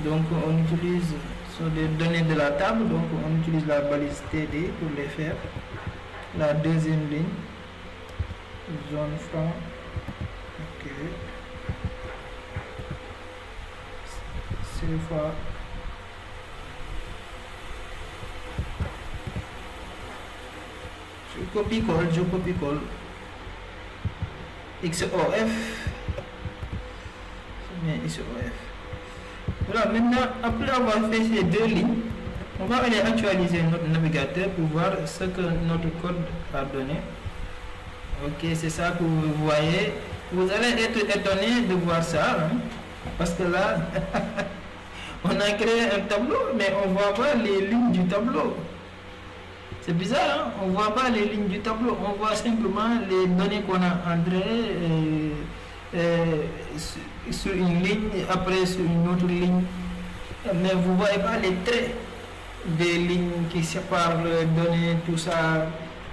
Donc on utilise sont des données de la table, donc on utilise la balise TD pour les faire. La deuxième ligne, zone franc, ok. CFA. Je copie-colle. XOF. XOF. Voilà, maintenant, après avoir fait ces deux lignes, on va aller actualiser notre navigateur pour voir ce que notre code a donné. Ok, c'est ça que vous voyez. Vous allez être étonné de voir ça, hein, parce que là, on a créé un tableau, mais on ne voit pas les lignes du tableau. C'est bizarre, hein? On ne voit pas les lignes du tableau, on voit simplement les données qu'on a entrées sur une ligne, après sur une autre ligne. Mais vous ne voyez pas les traits des lignes qui séparent les données, tout ça.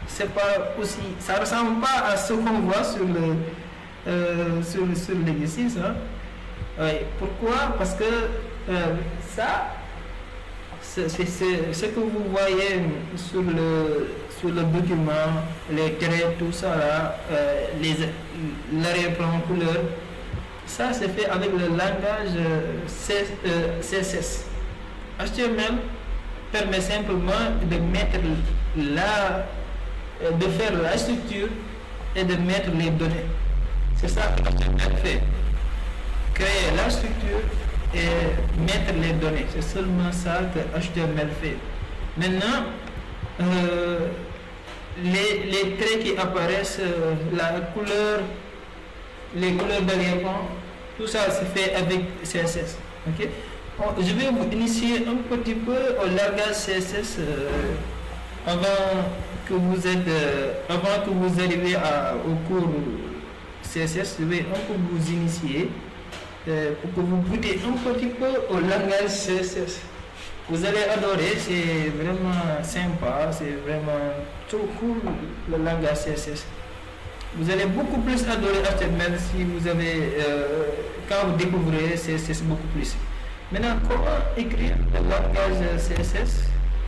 C'est pas aussi, ça ne ressemble pas à ce qu'on voit sur l'exercice. Hein? Oui. Pourquoi? Parce que ça, c'est ce que vous voyez sur le document, les traits, tout ça là, l'arrière-plan couleur, ça c'est fait avec le langage CSS. HTML permet simplement de mettre de faire la structure et de mettre les données. C'est ça que HTML fait. Créer la structure et mettre les données. C'est seulement ça que HTML fait. Maintenant, les traits qui apparaissent, la couleur, les couleurs d'arrière-plan, tout ça se fait avec CSS. Okay? Je vais vous initier un petit peu au langage CSS avant que vous arriviez au cours CSS. Je vais un peu vous initier pour que vous goûtez un petit peu au langage CSS. Vous allez adorer, c'est vraiment sympa, c'est vraiment trop cool le langage CSS. Vous allez beaucoup plus adorer HTML si vous avez, quand vous découvrez CSS beaucoup plus. Maintenant, comment écrire le langage CSS?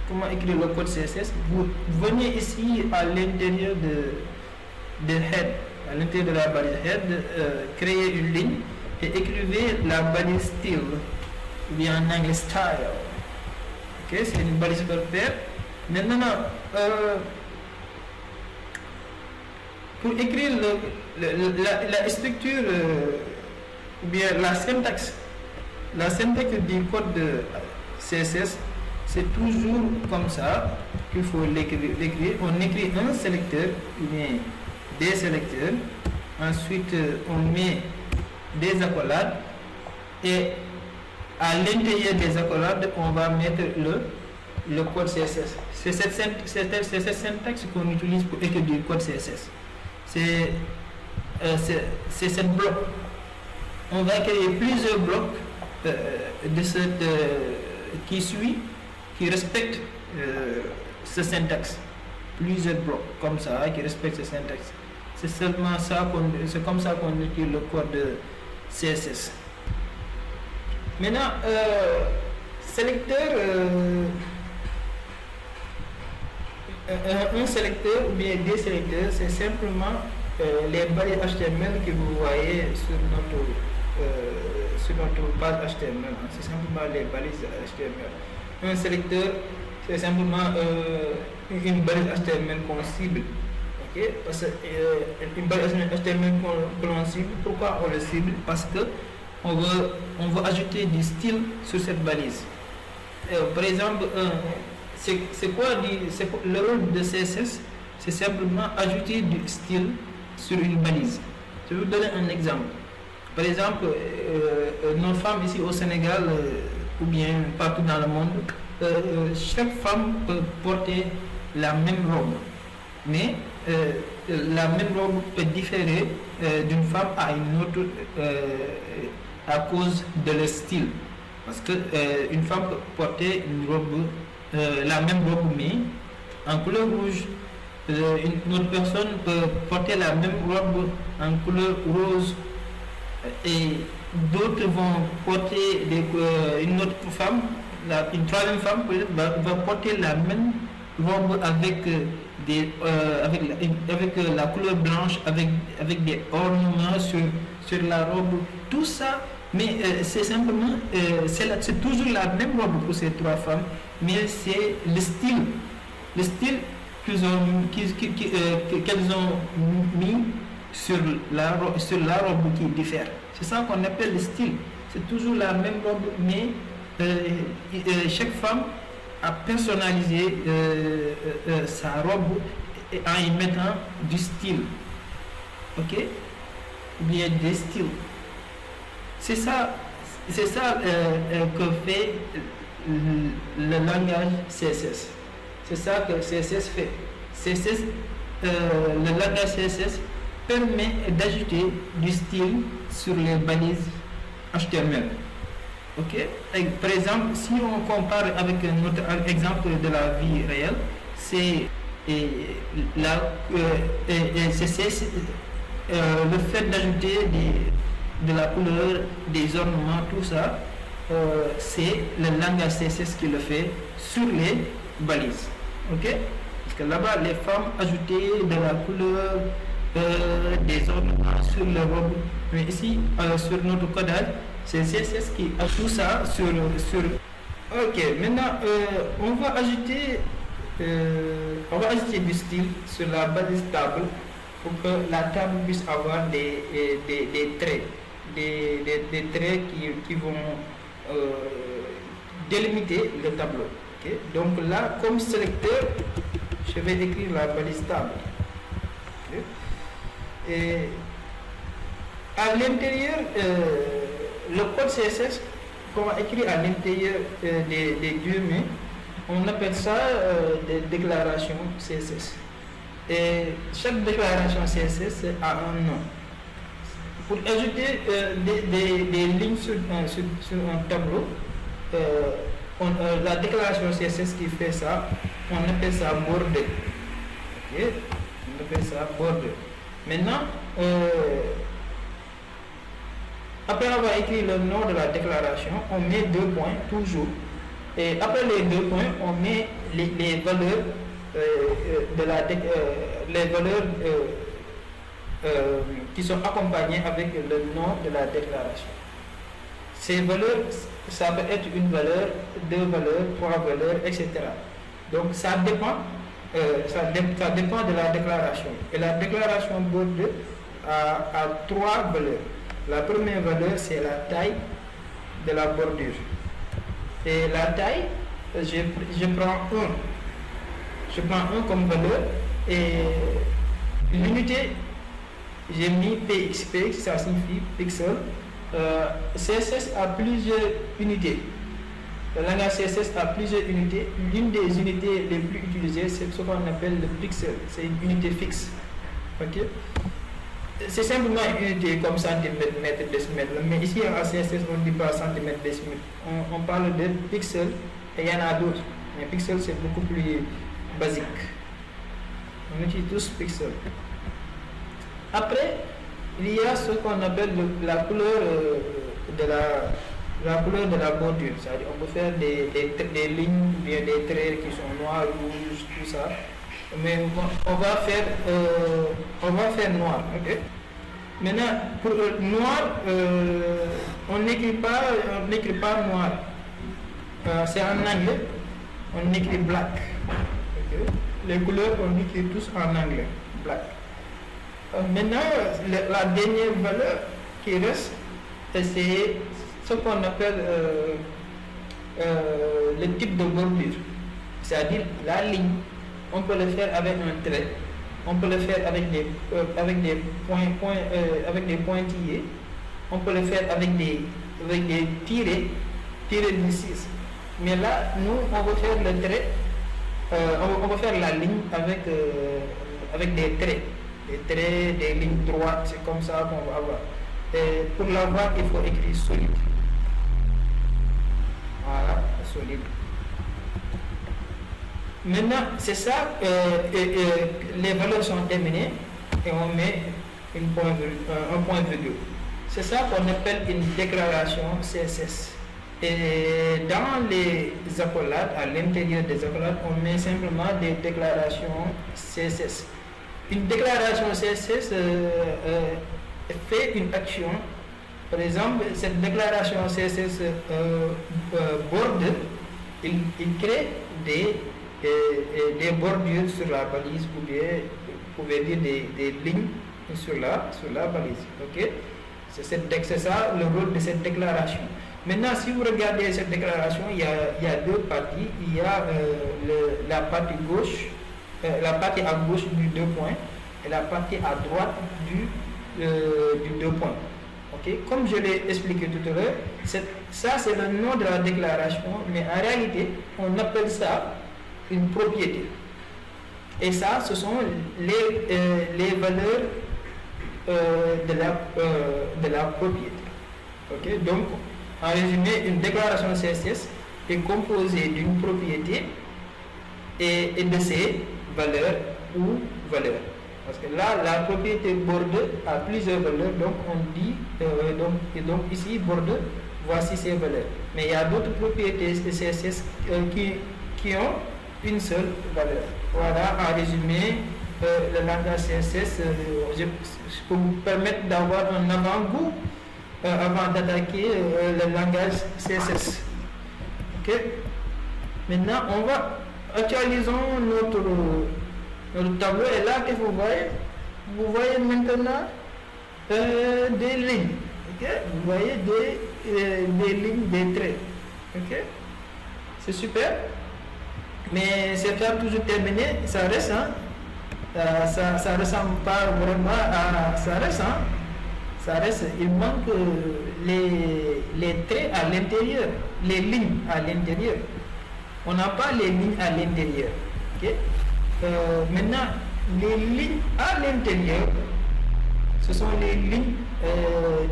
Comment écrire le code CSS? Vous venez ici à l'intérieur de head, à l'intérieur de la balise head, créer une ligne et écrivez la balise style, ou bien en anglais style. Ok, c'est une balise de paire. Maintenant, pour écrire la structure, ou bien la syntaxe du code de CSS, c'est toujours comme ça qu'il faut l'écrire. On écrit un sélecteur, ou bien des sélecteurs, ensuite on met des accolades et à l'intérieur des accolades on va mettre le code CSS. C'est cette syntaxe qu'on utilise pour écrire du code CSS. C'est cette bloc. On va créer plusieurs blocs de cette qui respectent ce syntaxe. Plusieurs blocs comme ça qui respectent ce syntaxe. C'est seulement ça c'est comme ça qu'on utilise le code de CSS. Maintenant, sélecteur, un sélecteur ou bien des sélecteurs, c'est simplement les balises HTML que vous voyez sur notre page HTML. C'est simplement les balises HTML. Un sélecteur, c'est simplement une balise HTML qu'on cible. Okay? Parce que une balise HTML qu'on cible, pourquoi on le cible? Parce que on veut ajouter du style sur cette balise. Par exemple, c'est quoi le rôle de CSS? C'est simplement ajouter du style sur une balise. Je vais vous donner un exemple. Par exemple, nos femmes ici au Sénégal ou bien partout dans le monde, chaque femme peut porter la même robe, mais la même robe peut différer d'une femme à une autre à cause de leur style. Parce que une femme peut porter une robe, la même robe mais en couleur rouge. Une autre personne peut porter la même robe en couleur rose et d'autres vont porter une autre femme une troisième femme peut-être va porter la même robe avec la couleur blanche, avec des ornements sur la robe, tout ça. Mais c'est simplement, c'est toujours la même robe pour ces trois femmes, mais c'est le style qu'elles ont mis sur la robe qui diffère. C'est ça qu'on appelle le style. C'est toujours la même robe, mais chaque femme a personnalisé sa robe en y mettant du style. Ok? Bien des styles. C'est ça que fait le langage CSS. C'est ça que CSS fait. Le langage CSS permet d'ajouter du style sur les balises HTML. Ok? Et par exemple, si on compare avec notre exemple de la vie réelle, c'est le fait d'ajouter de la couleur, des ornements, tout ça, c'est le langage CSS qui le fait sur les balises. Ok? Parce que là-bas, les femmes ajoutaient de la couleur, des ornements sur le robe. Mais ici, sur notre codage, c'est CSS qui a tout ça sur. Ok, maintenant, on va ajouter du style sur la balise table pour que la table puisse avoir des traits. Des traits qui vont délimiter le tableau. Okay? Donc là, comme sélecteur, je vais écrire la balise table. Okay? Et à l'intérieur, le code CSS qu'on va écrire à l'intérieur des guillemets, on appelle ça des déclarations CSS. Et chaque déclaration CSS a un nom. Pour ajouter des lignes sur un tableau, la déclaration CSS qui fait ça, on appelle ça border. Okay? On appelle ça border. Maintenant, après avoir écrit le nom de la déclaration, on met 2 points toujours. Et après les 2 points, on met les valeurs les valeurs qui sont accompagnées avec le nom de la déclaration. Ces valeurs, ça peut être une valeur, 2 valeurs, 3 valeurs, etc. Donc ça dépend de la déclaration. Et la déclaration border a 3 valeurs. La première valeur, c'est la taille de la bordure. Et la taille, je prends 1. Je prends 1 comme valeur et l'unité, j'ai mis PXP, ça signifie pixel. CSS a plusieurs unités. Le langage CSS a plusieurs unités. L'une des unités les plus utilisées, c'est ce qu'on appelle le pixel. C'est une unité fixe. Okay? C'est simplement une unité comme centimètre, mètre, décimètre. Mais ici en CSS, on ne dit pas centimètre, décimètre. On parle de pixels et il y en a d'autres. Mais pixel, c'est beaucoup plus basique. On utilise tous pixels. Après, il y a ce qu'on appelle la couleur de la bordure. C'est-à-dire on peut faire des lignes, bien des traits qui sont noirs, rouges, tout ça. Mais on va faire noir. Okay? Maintenant, pour noir, on n'écrit pas noir. C'est en anglais. On écrit black. Okay? Les couleurs, on écrit tous en anglais. Black. Maintenant, la dernière valeur qui reste, c'est ce qu'on appelle le type de bordure. C'est-à-dire la ligne. On peut le faire avec un trait, on peut le faire avec des pointillés, on peut le faire avec des tirés de 6. Mais là, nous, on va faire le trait, on va faire la ligne avec des traits. Des traits, des lignes droites, c'est comme ça qu'on va avoir. Et pour l'avoir, il faut écrire solide. Voilà, solide. Maintenant, c'est ça, les valeurs sont terminées et on met un point virgule. C'est ça qu'on appelle une déclaration CSS. Et dans les accolades, à l'intérieur des accolades, on met simplement des déclarations CSS. Une déclaration CSS fait une action. Par exemple, cette déclaration CSS borde, il crée des bordures sur la balise, ou bien vous pouvez dire des lignes sur la balise. Okay? C'est ça le rôle de cette déclaration. Maintenant, si vous regardez cette déclaration, il y a deux parties. Il y a la partie gauche, la partie à gauche du deux points et la partie à droite du deux points. Okay? Comme je l'ai expliqué tout à l'heure, ça c'est le nom de la déclaration, mais en réalité, on appelle ça une propriété. Et ça, ce sont les valeurs de la propriété. Okay? Donc, en résumé, une déclaration CSS est composée d'une propriété et de ses valeurs ou valeurs. Parce que là, la propriété borde a plusieurs valeurs, donc on dit, donc ici, borde, voici ses valeurs. Mais il y a d'autres propriétés CSS qui ont une seule valeur. Voilà, en résumé, le langage CSS pour vous permettre d'avoir un avant-goût avant d'attaquer le langage CSS. Ok. Maintenant, on va actualisons notre tableau. Et là, que vous voyez maintenant des lignes. Ok. Vous voyez des lignes, des traits. Ok. C'est super. Mais c'est pas toujours terminé. Ça reste, hein. Ça ressemble pas vraiment à ça reste, hein. Ça reste, il manque les traits à l'intérieur, les lignes à l'intérieur. On n'a pas les lignes à l'intérieur. Okay? Maintenant, les lignes à l'intérieur, ce sont les lignes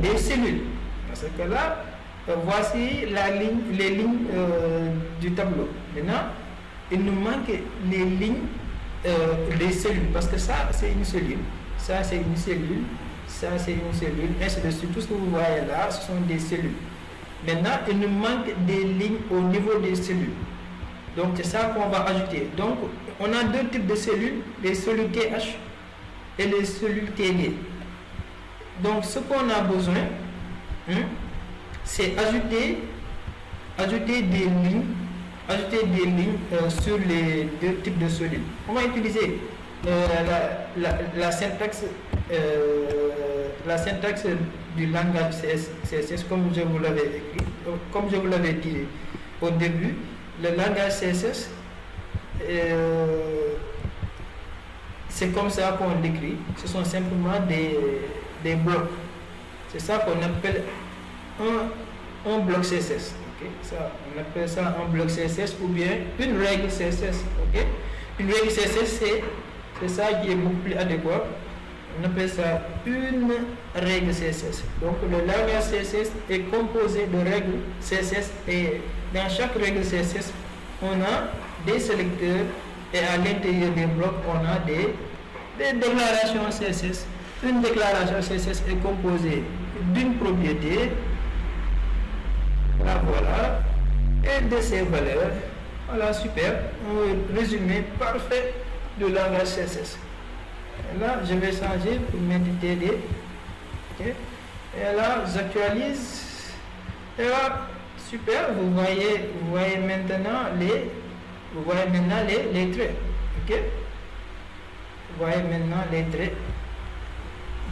des cellules. Parce que là, voici les lignes du tableau. Maintenant, il nous manque les lignes des cellules. Parce que ça, c'est une cellule. Ça, c'est une cellule. Ça, c'est une cellule, ainsi de suite. Tout ce que vous voyez là, ce sont des cellules. Maintenant, il nous manque des lignes au niveau des cellules. Donc, c'est ça qu'on va ajouter. Donc, on a deux types de cellules, les cellules TH et les cellules TD. Donc, ce qu'on a besoin, c'est ajouter des lignes, sur les deux types de cellules. On va utiliser la syntaxe du langage CSS comme je vous l'avais écrit, comme je vous l'avais dit au début. Le langage CSS, c'est comme ça qu'on l'écrit. Ce sont simplement des blocs. C'est ça qu'on appelle un bloc CSS. Okay? Ça, on appelle ça un bloc CSS ou bien une règle CSS. Okay? Une règle CSS, c'est ça qui est beaucoup plus adéquat. On appelle ça une règle CSS. Donc le langage CSS est composé de règles CSS et dans chaque règle CSS, on a des sélecteurs et à l'intérieur des blocs, on a des déclarations CSS. Une déclaration CSS est composée d'une propriété, voilà, et de ses valeurs. Voilà, super. Un résumé parfait du langage CSS. Et là, je vais changer pour mettre TD. Okay. Et là, j'actualise. Et là, super. Vous voyez maintenant les traits. Ok. Vous voyez maintenant les traits.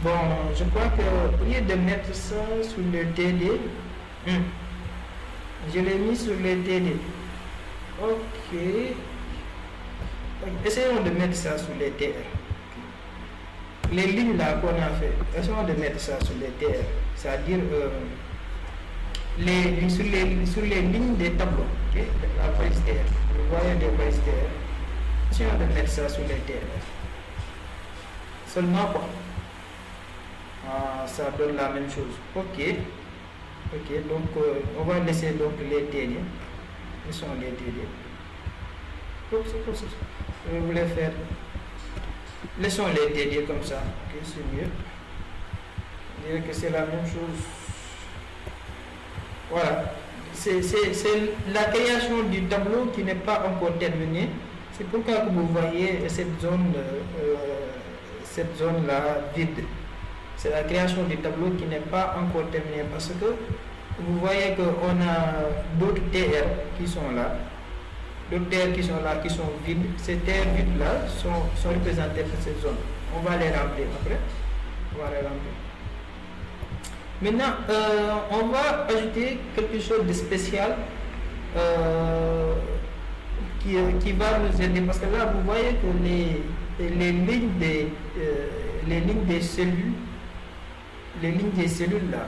Bon, je crois que au lieu de mettre ça sur le TD, je l'ai mis sur le TD. Ok. Essayons de mettre ça sur les TR. Les lignes là qu'on a fait, essayons de mettre ça sur les TR, c'est-à-dire sur les lignes des tableaux, okay? La base TR. Vous voyez des bases TR. Essayons de mettre ça sur les TR. Seulement quoi? Ça donne la même chose. Ok, donc on va laisser donc les TD. Laissons les TD. Je voulais faire. Laissons les TD comme ça. Ok, c'est mieux. Je dirais que c'est la même chose. Voilà. c'est la création du tableau qui n'est pas encore terminée. C'est pourquoi vous voyez cette zone-là vide. C'est la création du tableau qui n'est pas encore terminée parce que vous voyez qu'on a d'autres TR qui sont là. D'autres terres qui sont là, qui sont vides. Ces terres vides-là sont représentées par cette zone. On va les remplir après. Maintenant, on va ajouter quelque chose de spécial qui va nous aider. Parce que là, vous voyez que les lignes des cellules, là,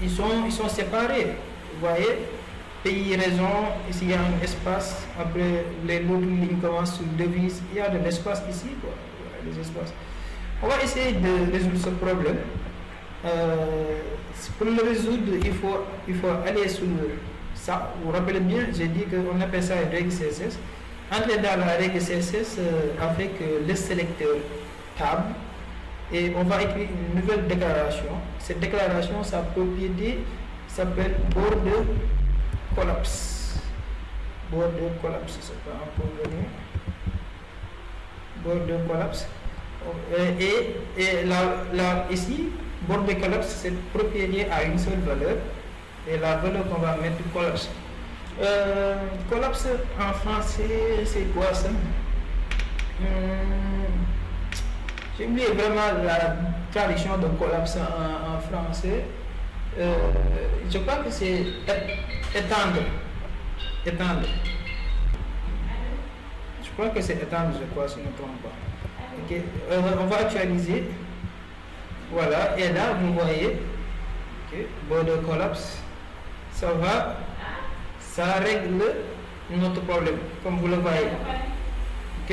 ils sont séparés. Vous voyez? Pays, raison, ici il y a un espace, après les autres lignes commencent sur devise, il y a de l'espace ici, quoi. Voilà, les espaces. On va essayer de résoudre ce problème. Pour le résoudre, il faut aller sur ça. Vous vous rappelez bien, j'ai dit qu'on appelle ça une règle CSS. Entrez dans la règle CSS avec le sélecteur table et on va écrire une nouvelle déclaration. Cette déclaration, sa propriété s'appelle border collapse. Border collapse, c'est pas un problème. Border collapse. Et là, ici, border collapse, c'est propriété à une seule valeur. Et la valeur qu'on va mettre, collapse. Collapse en français, c'est quoi ça? J'ai oublié vraiment la traduction de collapse en français. Je crois que c'est étendre. Je crois que c'est étendre, si je ne me trompe pas. Okay. On va actualiser. Voilà, et là vous voyez, okay, border collapse, ça règle notre problème, comme vous le voyez. Ok.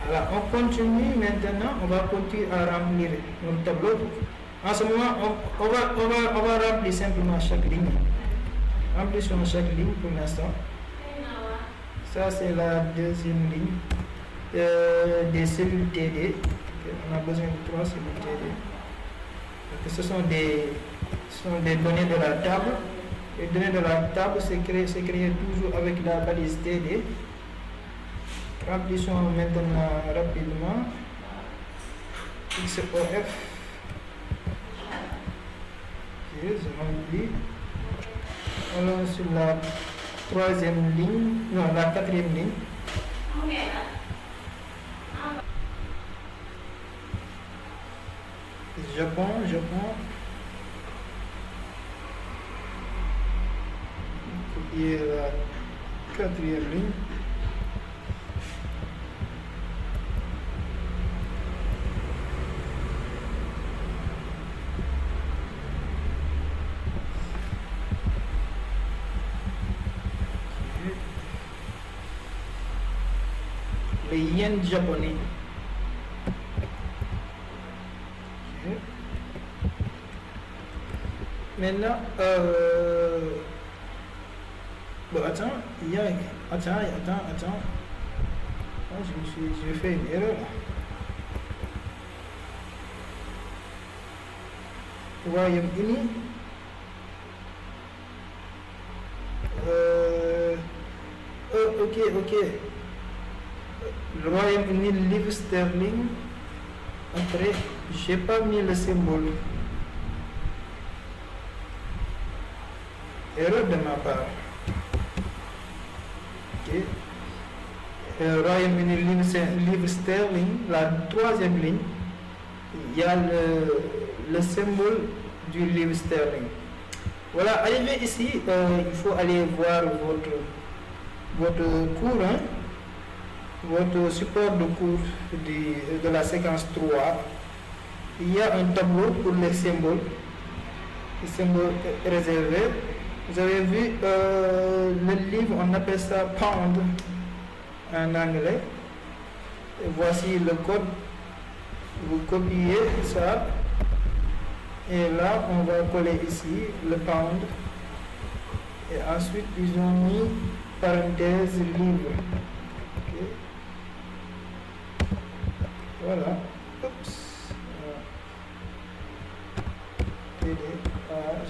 Alors on continue maintenant, on va continuer à remplir notre tableau. En ce moment, on va remplir simplement chaque ligne. Remplissons chaque ligne pour l'instant. Ça c'est la deuxième ligne des cellules TD. On a besoin de 3 cellules TD. Donc, ce sont des données de la table. Les données de la table, c'est créé toujours avec la balise TD. Remplissons maintenant rapidement. XOF. Ok, je remplis. Alors sur la troisième ligne, non, la quatrième ligne. Japon. Copier la quatrième ligne. Les yens japonais. Maintenant, bon, attends. Ah, j'ai fait une erreur. Royaume-Uni. Ok. Le Royaume-Uni, livre sterling. Après, j'ai pas mis le symbole. Erreur de ma part. Ok. Royaume-Uni, livre sterling, la troisième ligne, il y a le symbole du livre sterling. Voilà, arrivé ici, il faut aller voir votre cours, hein, votre support de cours de la séquence 3. Il y a un tableau pour les symboles réservés. Vous avez vu le livre, on appelle ça pound en anglais. Et voici le code. Vous copiez ça. Et là, on va coller ici le pound. Et ensuite, ils ont mis parenthèse livre. Okay. Voilà. Oups.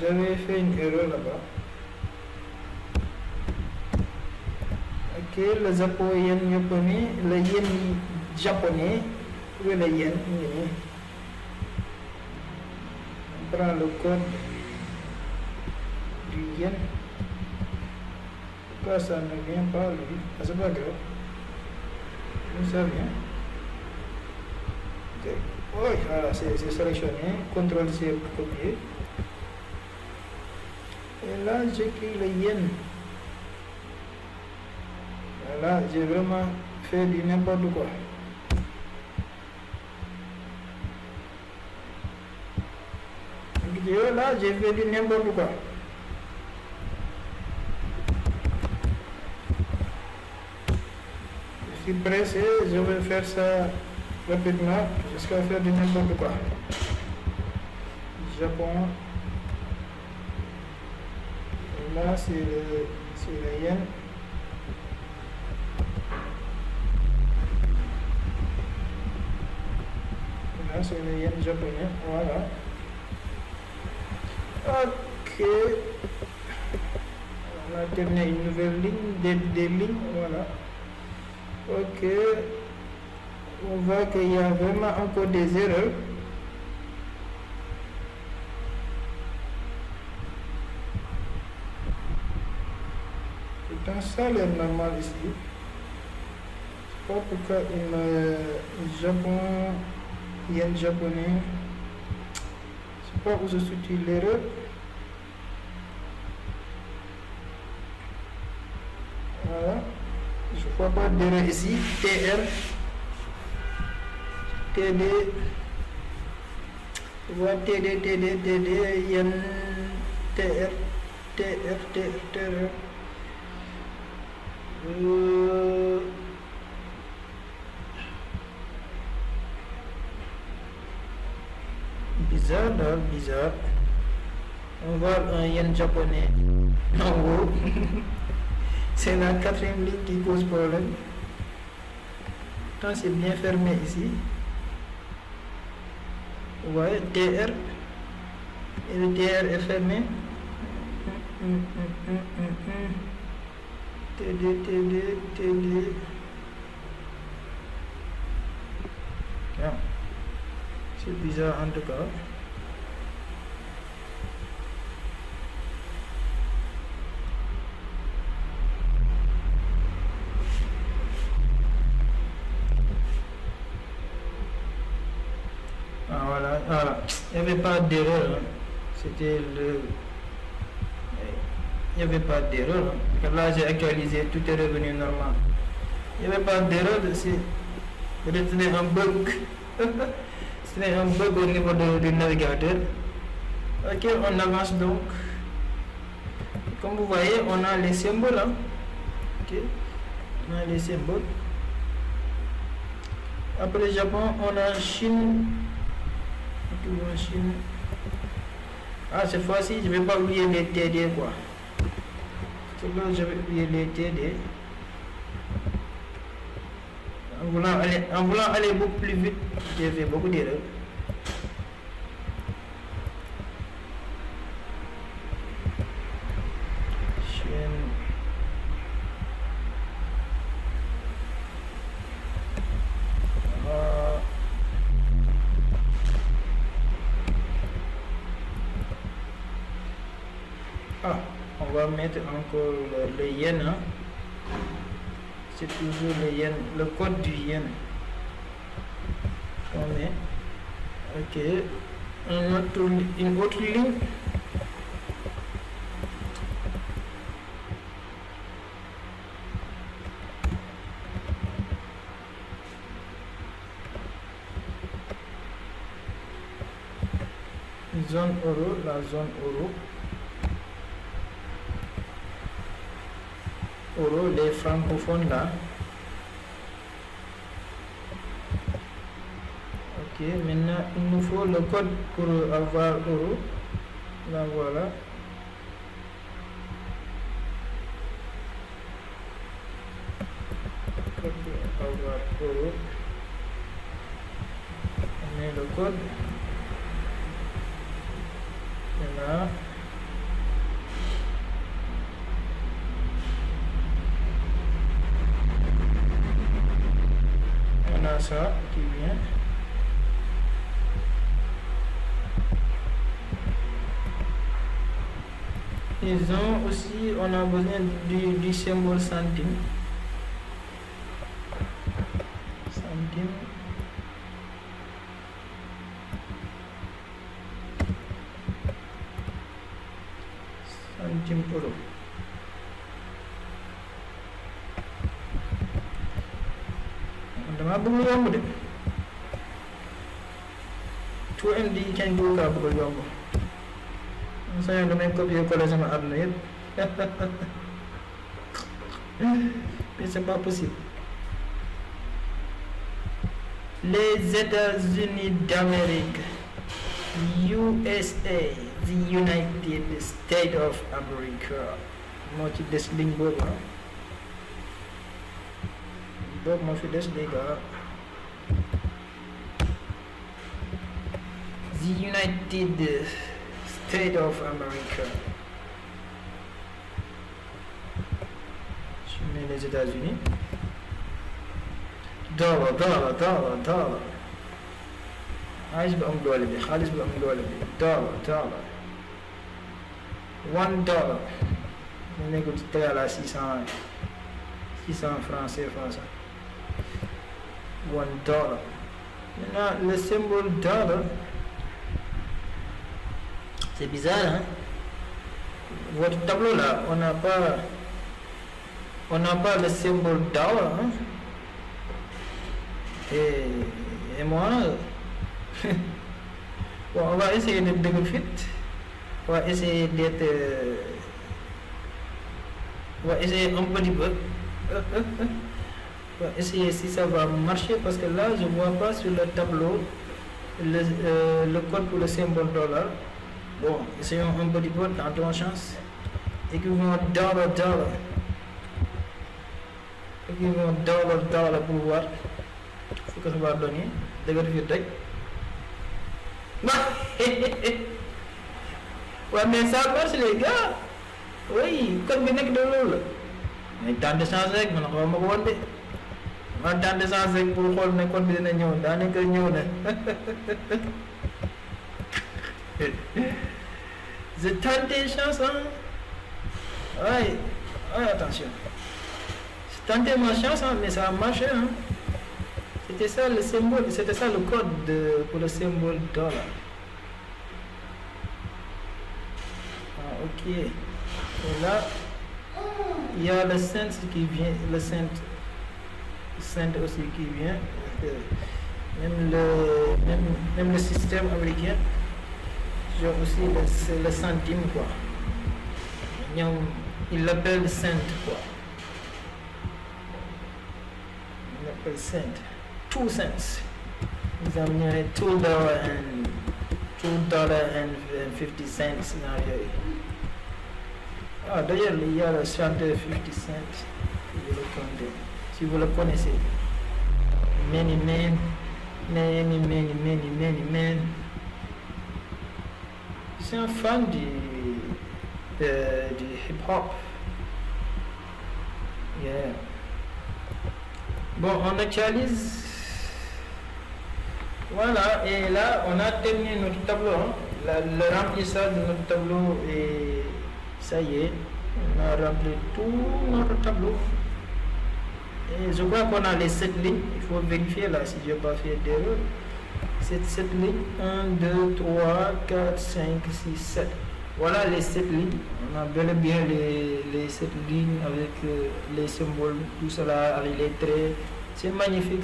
J'avais fait une erreur là-bas. Ok, le yen japonais, le yen japonais, où est le yen? On prend le code du yen. Pourquoi ça ne vient pas, lui? Ah, c'est pas grave. D'où ça vient? Ok. Oui, voilà, c'est sélectionné. CTRL-C pour copier. Et là, j'écris le yen. Voilà, j'ai vraiment fait du n'importe quoi. Là, j'ai fait du n'importe quoi. Je suis pressé, je vais faire ça rapidement jusqu'à faire du n'importe quoi. Japon. Là, c'est le yen. Là, c'est le yen japonais. Voilà. Ok. On a terminé une nouvelle ligne, des lignes. Voilà. Ok. On voit qu'il y a vraiment encore des erreurs. Pourtant, ça est normal ici. Je sais pas pourquoi Japon, yen japonais. Je sais pas où se situe l'erreur. Voilà. Je ne vois pas d'erreur ici. TR. TD. Je vois TD, yen, TR, TR. Bizarre. On voit un yen japonais en haut. C'est la quatrième ligne qui pose problème. Quand c'est bien fermé ici. Vous voyez, TR. Et le TR est fermé. TD. Yeah. C'est bizarre en tout cas. Voilà. Il n'y avait pas d'erreur. C'était le... Il n'y avait pas d'erreur. Là, j'ai actualisé, tout est revenu normal. Il n'y avait pas d'erreur. C'était un bug. C'était un bug au niveau du navigateur. Ok, on avance donc. Comme vous voyez, on a les symboles. Hein. Ok, on a les symboles. Après le Japon, on a Chine. Chine. Ah, cette fois-ci, je ne vais pas oublier les TD quoi. Là, je vais oublier les TD. En voulant aller beaucoup plus vite, j'ai fait beaucoup d'erreurs. On va mettre encore le yen. Hein. C'est toujours le yen, le code du yen. On met. Ok. Une autre ligne. Zone euro, la zone euro. Euro, les francophones là. Ok, maintenant il nous faut le code pour avoir euro. Là voilà. Code pour avoir euro. On met le code. Maintenant. a ça qui vient. Ils ont aussi, on a besoin du symbole centime. Centime. Centime euro. dama bëgg lu yomb de 2MD kañ bëgg kaa bëgg yomb sa yoon damay copier coller sama àdduna yëpp mais c'est pas possible. Les États-Unis d'Amérique, USA, the United States of America moo ci des ligne boobu boobu moo fi des les gars. The United States of America. Je mets les États-Unis. Dollar. xaalis bu am doole bi dollar. $1 mu nekk ci tegal à 600 francs CFA ça. $1. Maintenant le symbole dollar, c'est bizarre hein. Votre tableau là, on n'a pas le symbole dollar hein. Et moi bon, on va essayer de dëgër fit, on va essayer d'être on va essayer un petit peu on va essayer si ça va marcher parce que là je vois pas sur le tableau le code pour le symbole dollar. Bon, essayons un petit peu, tentons chance. Écrivons dollar pour voir ce que ça va donner. Dëgër fit rek. Ouais, mais ça marche les gars. Oui, code bi nekk de loolu la. mais temps de chance rek man xaw ma ko woon de. man temps de chance rek pour xool ne code bi dina ñëw daanaka ñëw na. J'ai tenté chance hein. Ouais, attention. J'ai tenté ma chance hein, mais ça a marché hein. C'était ça le symbole, c'était ça le code pour le symbole dollar. Ok. Et là, il y a le cent qui vient, le cent aussi qui vient. Même le système américain, j'ai aussi le centime quoi. Il l'appelle cent quoi. Il l'appelle cent. 2 cents. Ils ont mis $2 and $2.50 Ah, d'ailleurs, il y a le 50 cents. Si vous le connaissez. Many men. Je suis un fan du hip-hop. Yeah. Bon, on actualise. Voilà, et là, on a terminé notre tableau. Hein. Le remplissage de notre tableau, et ça y est, on a rempli tout notre tableau. Et je crois qu'on a les 7 lignes. Il faut vérifier là si je n'ai pas fait d'erreur. 7 lignes. 1, 2, 3, 4, 5, 6, 7. Voilà les 7 lignes. On a bel et bien les 7 lignes avec les symboles, tout cela, avec les traits. C'est magnifique.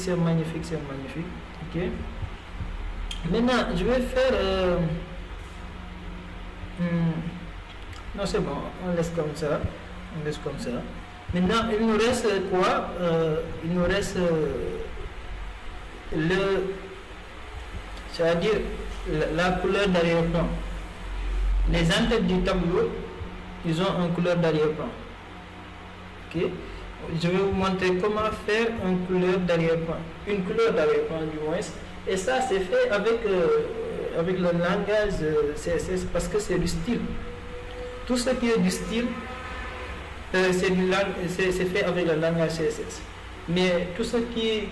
Ok. Maintenant, je vais faire... non, c'est bon. On laisse comme ça. Maintenant, il nous reste quoi? Il nous reste c'est-à-dire la couleur d'arrière-plan. Les en-têtes du tableau, ils ont une couleur d'arrière-plan. Ok? Je vais vous montrer comment faire une couleur d'arrière-plan. Une couleur d'arrière-plan du moins. Et ça, c'est fait avec le langage CSS parce que c'est du style. Tout ce qui est du style, c'est fait avec le langage CSS. mais tout ce qui est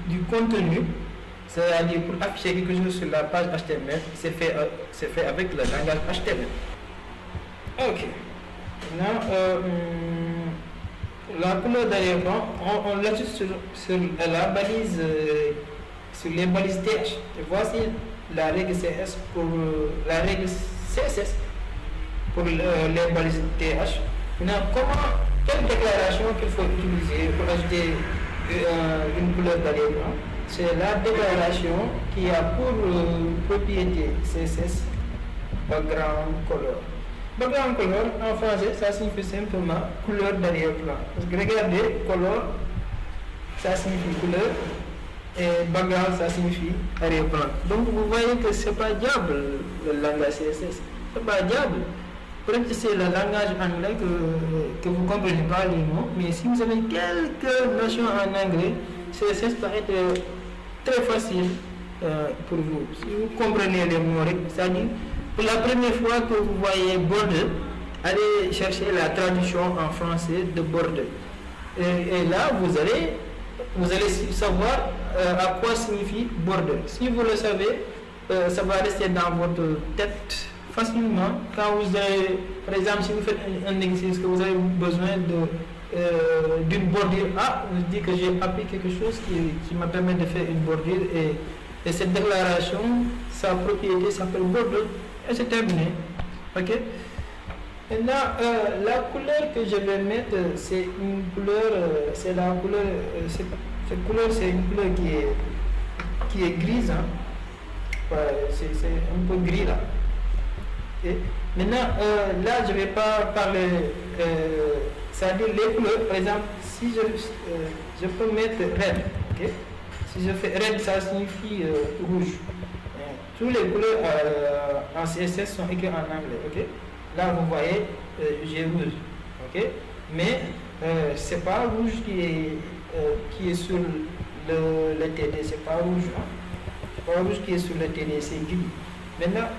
du contenu, c'est-à-dire pour afficher quelque chose sur la page HTML, c'est fait avec le langage HTML. Ok. Maintenant, la couleur d'arrière-plan, on l'ajoute sur la balise, sur les balises TH. Et voici la règle CS pour la règle CSS pour les balises TH. Maintenant, quelle déclaration qu'il faut utiliser pour ajouter une couleur d'arrière-plan? C'est la déclaration qui a pour propriété CSS background color. Background color en français, ça signifie simplement couleur d'arrière-plan. Parce que regardez, color, ça signifie couleur, et background, ça signifie arrière-plan. Donc vous voyez que c'est pas diable le langage CSS, c'est pas diable. Peut-être que c'est le langage anglais que vous ne comprenez pas les mots, mais si vous avez quelques notions en anglais, CSS va être très facile pour vous. Si vous comprenez les mots, c'est-à-dire pour la première fois que vous voyez border, allez chercher la traduction en français de border. Et là, vous allez savoir à quoi signifie border. Si vous le savez, ça va rester dans votre tête facilement. Quand vous avez, par exemple, si vous faites un exercice que vous avez besoin d'une bordure, vous dites que j'ai appris quelque chose qui me permet de faire une bordure, et cette déclaration, sa propriété s'appelle border, et c'est terminé. Ok. Maintenant, la couleur que je vais mettre, c'est une couleur, c'est la couleur, cette couleur, c'est une couleur qui est grise, hein. C'est un peu gris là. Okay. Maintenant, là, je ne vais pas parler, c'est-à-dire les couleurs. Par exemple, si je peux mettre red, okay. Si je fais red, ça signifie rouge. Toutes les couleurs en CSS sont écrites en anglais. Okay. Là, vous voyez, j'ai rouge. Okay. Mais ce n'est pas rouge qui est sur le TD, c'est pas rouge. Hein. C'est pas rouge qui est sur le TD, c'est gris. Maintenant,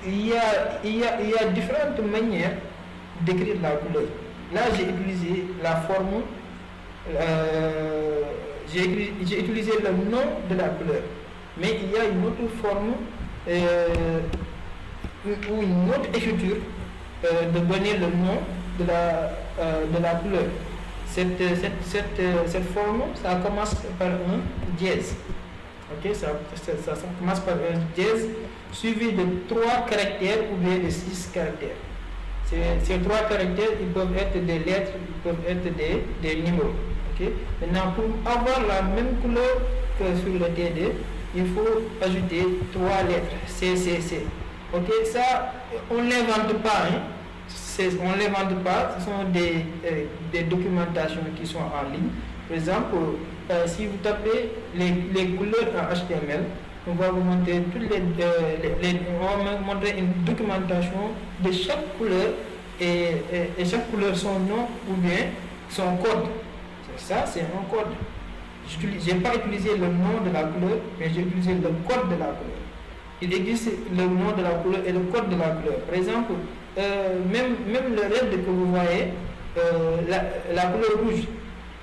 il y a différentes manières d'écrire la couleur. Là, j'ai utilisé la forme, j'ai utilisé le nom de la couleur. Mais il y a une autre forme ou une autre écriture de donner le nom de la couleur. Cette forme, ça commence par un dièse. Ok, ça commence par un dièse suivi de 3 caractères ou bien de 6 caractères. Ces 3 caractères, ils peuvent être des lettres, ils peuvent être des numéros. Okay? Maintenant, pour avoir la même couleur que sur le TD, il faut ajouter 3 lettres, CCC. Ok, ça, on ne l'invente pas. Hein? On ne l'invente pas, ce sont des documentations qui sont en ligne. Par exemple, si vous tapez les couleurs en HTML, on va vous montrer on va montrer une documentation de chaque couleur et chaque couleur son nom ou bien son code. Ça, c'est un code. Je n'ai pas utilisé le nom de la couleur, mais j'ai utilisé le code de la couleur. Il existe le nom de la couleur et le code de la couleur. Par exemple, même le red que vous voyez, la couleur rouge,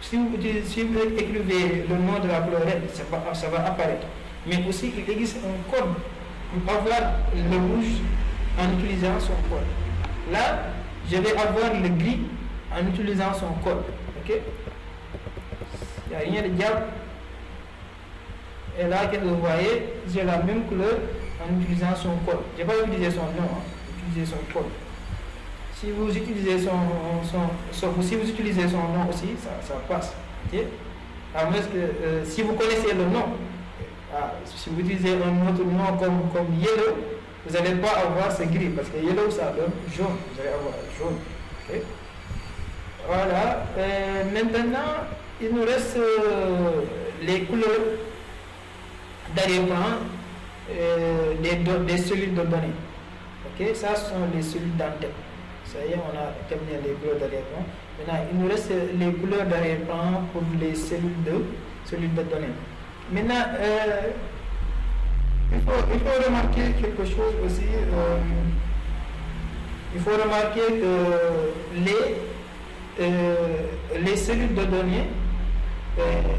si vous écrivez le nom de la couleur red, ça va apparaître. Mais aussi, il existe un code pour avoir le rouge en utilisant son code. Là, je vais avoir le gris en utilisant son code. Ok? Il n'y a rien de diable. Et là, que vous voyez, j'ai la même couleur en utilisant son code. Je n'ai pas utilisé son nom, j'ai utilisé son code. Si vous utilisez si vous utilisez son nom aussi, ça passe. Okay? À moins que si vous connaissez le nom, si vous utilisez un autre nom comme yellow, vous n'allez pas avoir ce gris, parce que yellow ça donne jaune, vous allez avoir jaune. Okay? Voilà. Maintenant, il nous reste les couleurs d'arrière-plan des cellules de données. Okay? Ça, ce sont les cellules d'entête. Ça y est, on a terminé les couleurs d'arrière-plan. Maintenant, il nous reste les couleurs d'arrière-plan pour les cellules de données. Maintenant, il faut remarquer quelque chose aussi. Il faut remarquer que les cellules de données,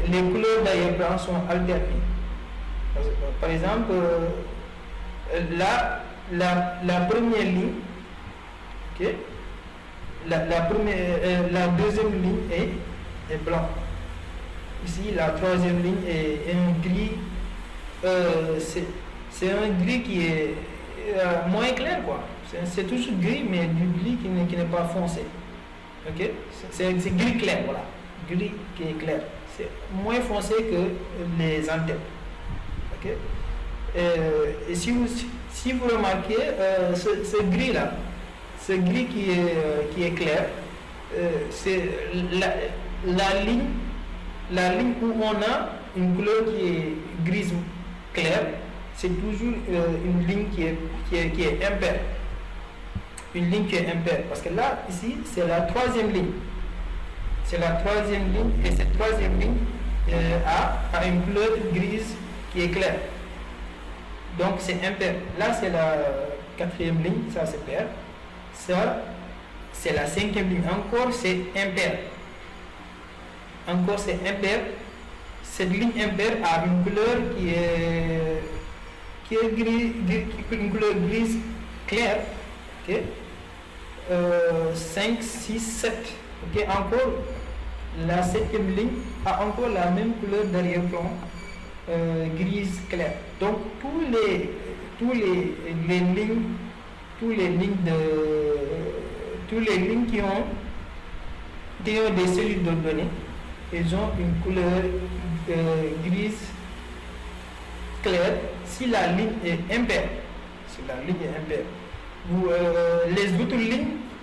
les couleurs d'arrière-plan sont alternées. Par exemple, là, la première ligne, okay, la deuxième ligne est blanc. Ici, la troisième ligne est un gris. C'est un gris qui est moins clair, quoi. C'est toujours gris, mais du gris qui n'est pas foncé. Ok, c'est gris clair, voilà. Gris qui est clair. C'est moins foncé que les antennes. Ok. Et si vous remarquez, ce gris-là, ce gris qui est clair, c'est la ligne où on a une couleur qui est grise claire, c'est toujours une ligne qui est impaire. Une ligne qui est impaire. Parce que là, ici, c'est la troisième ligne. C'est la troisième ligne, et cette troisième ligne a une couleur grise qui est claire. Donc c'est impair. Là, c'est la quatrième ligne, ça c'est pair. Ça, c'est la cinquième ligne. Encore, c'est impair. Encore, c'est impair. Cette ligne impaire a une couleur qui est gris, une couleur grise claire. Okay. 5, 6, 7. Okay. Encore, la septième ligne a encore la même couleur d'arrière-plan, grise claire. Donc tous les lignes qui ont des cellules de données, ils ont une couleur grise claire si la ligne est impaire. Si la ligne est impaire.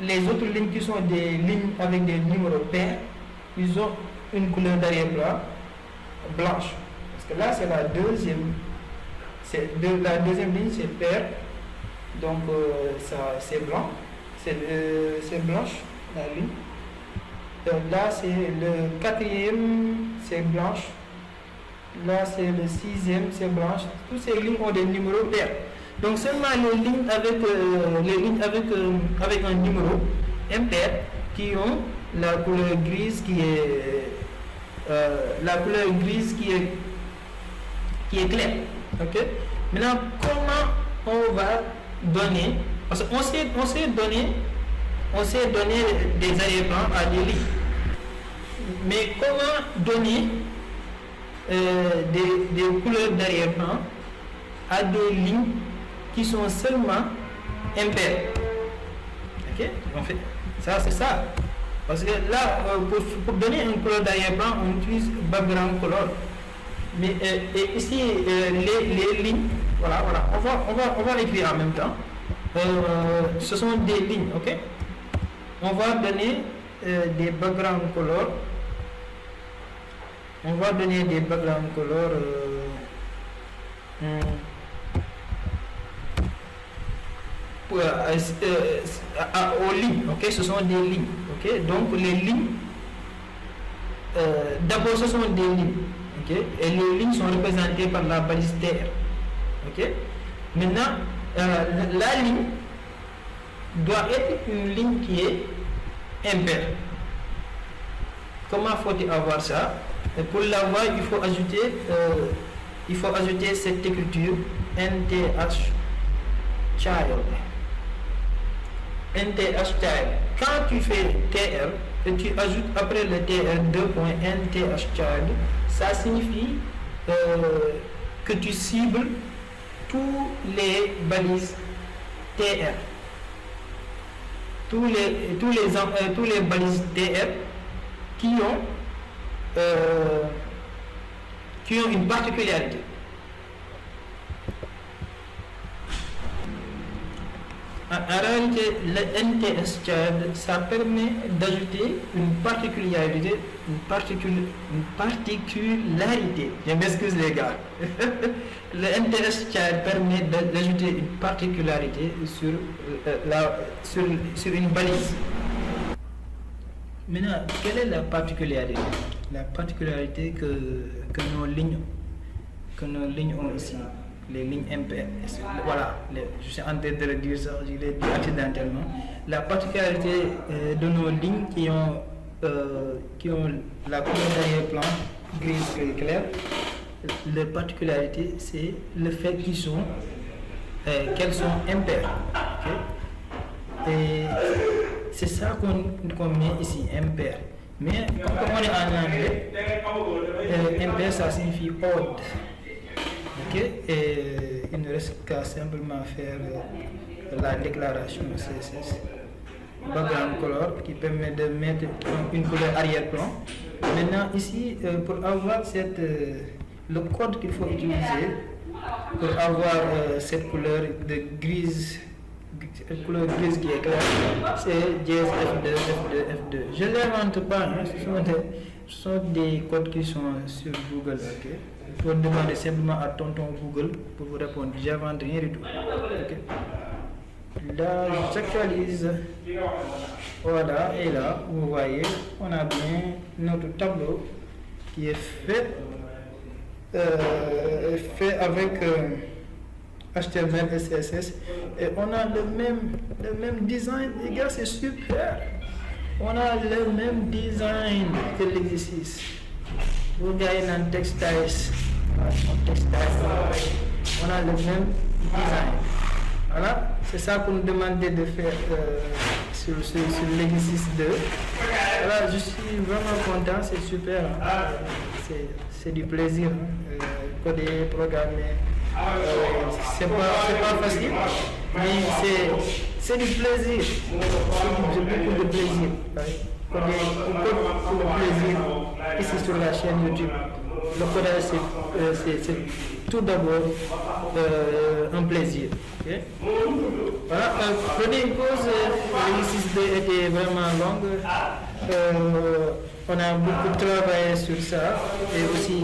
Les autres lignes qui sont des lignes avec des numéros pairs, ils ont une couleur d'arrière-plan blanche. Parce que là, c'est la deuxième. La deuxième ligne, c'est pair. Donc, ça, c'est blanc. C'est blanche, la ligne. Là, c'est le quatrième, c'est blanche. Là, c'est le sixième, c'est blanche. Toutes ces lignes ont des numéros pairs. Donc, seulement les lignes avec un numéro impair qui ont la couleur grise qui est claire. Ok. Maintenant, comment on va donner? Parce qu'on sait donner des arrière-plans à des lignes. Mais comment donner des couleurs d'arrière-plan à des lignes qui sont seulement impaires? Ok. En fait, ça c'est ça. Parce que là, pour donner une couleur d'arrière-plan, on utilise background color. Mais et ici, les lignes, voilà, on va l'écrire en même temps. Ce sont des lignes, ok? On va donner des background color. On va donner des background color aux lignes, ok? Ce sont des lignes, ok? Donc les lignes, d'abord ce sont des lignes, ok? Et les lignes sont représentées par la balise TR, ok? Maintenant, la ligne doit être une ligne qui est impaire. Comment faut-il avoir ça? Et pour l'avoir, il faut ajouter cette écriture NTH child. NTH child. Quand tu fais TR et tu ajoutes après le TR 2.NTH child, ça signifie que tu cibles tous les balises TR. Tous les balises TR qui ont une particularité. En réalité, le NTS child, ça permet d'ajouter une particularité. Je m'excuse les gars. Le NTS child permet d'ajouter une particularité sur une balise. Maintenant, quelle est la particularité? La particularité que nos lignes ont ici, les lignes impaires. Voilà, je suis en train de dire ça, je l'ai dit accidentellement. La particularité de nos lignes qui ont qui ont la couleur d'arrière-plan grise claire, leur particularité, c'est le fait qu'elles sont impaires. Okay? Et c'est ça qu'on met ici, impair. Mais comme on est en anglais, impair ça signifie odd. Okay? Et il ne reste qu'à simplement faire la déclaration CSS. Background color qui permet de mettre une couleur arrière-plan. Maintenant ici, pour avoir le code qu'il faut utiliser pour avoir cette couleur de grise, couleur grise qui est claire, c'est JS F2, F2, F2. Je ne l'invente pas, hein. Ce sont des codes qui sont sur Google. Okay? Il faut demander simplement à tonton Google pour vous répondre. J'invente rien du tout. Okay? Là, j'actualise. Voilà, et là, vous voyez, on a bien notre tableau qui est fait avec HTML et CSS. Et on a le même design. Les gars, c'est super. On a le même design que l'exercice. Vous voyez dans Textiles. On a le même design. Voilà, c'est ça qu'on nous demandait de faire sur l'exercice 2. Voilà, je suis vraiment content, c'est super. Hein. C'est du plaisir. Hein. Coder, programmer, c'est pas facile, mais c'est du plaisir. J'ai beaucoup de plaisir. Coder pour le plaisir ici sur la chaîne YouTube. Le codage, c'est tout d'abord un plaisir. Okay? Voilà, prenez une pause, l'exercice 2 était vraiment longue. On a beaucoup travaillé sur ça et aussi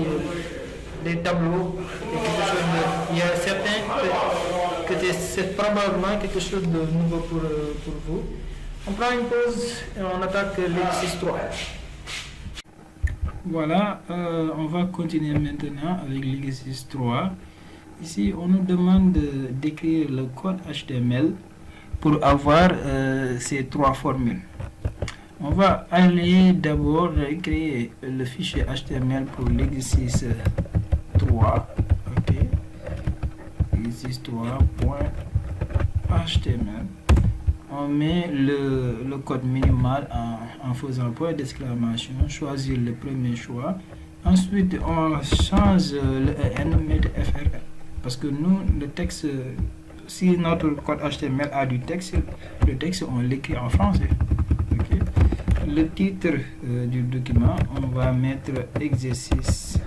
des tableaux. Il y a certains que c'est probablement quelque chose de nouveau pour vous. On prend une pause et on attaque l'exercice 3. Voilà, on va continuer maintenant avec l'exercice 3. Ici, on nous demande d'écrire le code HTML pour avoir ces trois formules. On va aller d'abord créer le fichier HTML pour l'exercice 3. Ok. Exercice 3.html. On met le code minimal en faisant point d'exclamation, choisir le premier choix. Ensuite, on change le EN, mettre FR. Parce que nous, le texte, si notre code HTML a du texte, le texte, on l'écrit en français. Okay. Le titre du document, on va mettre exercice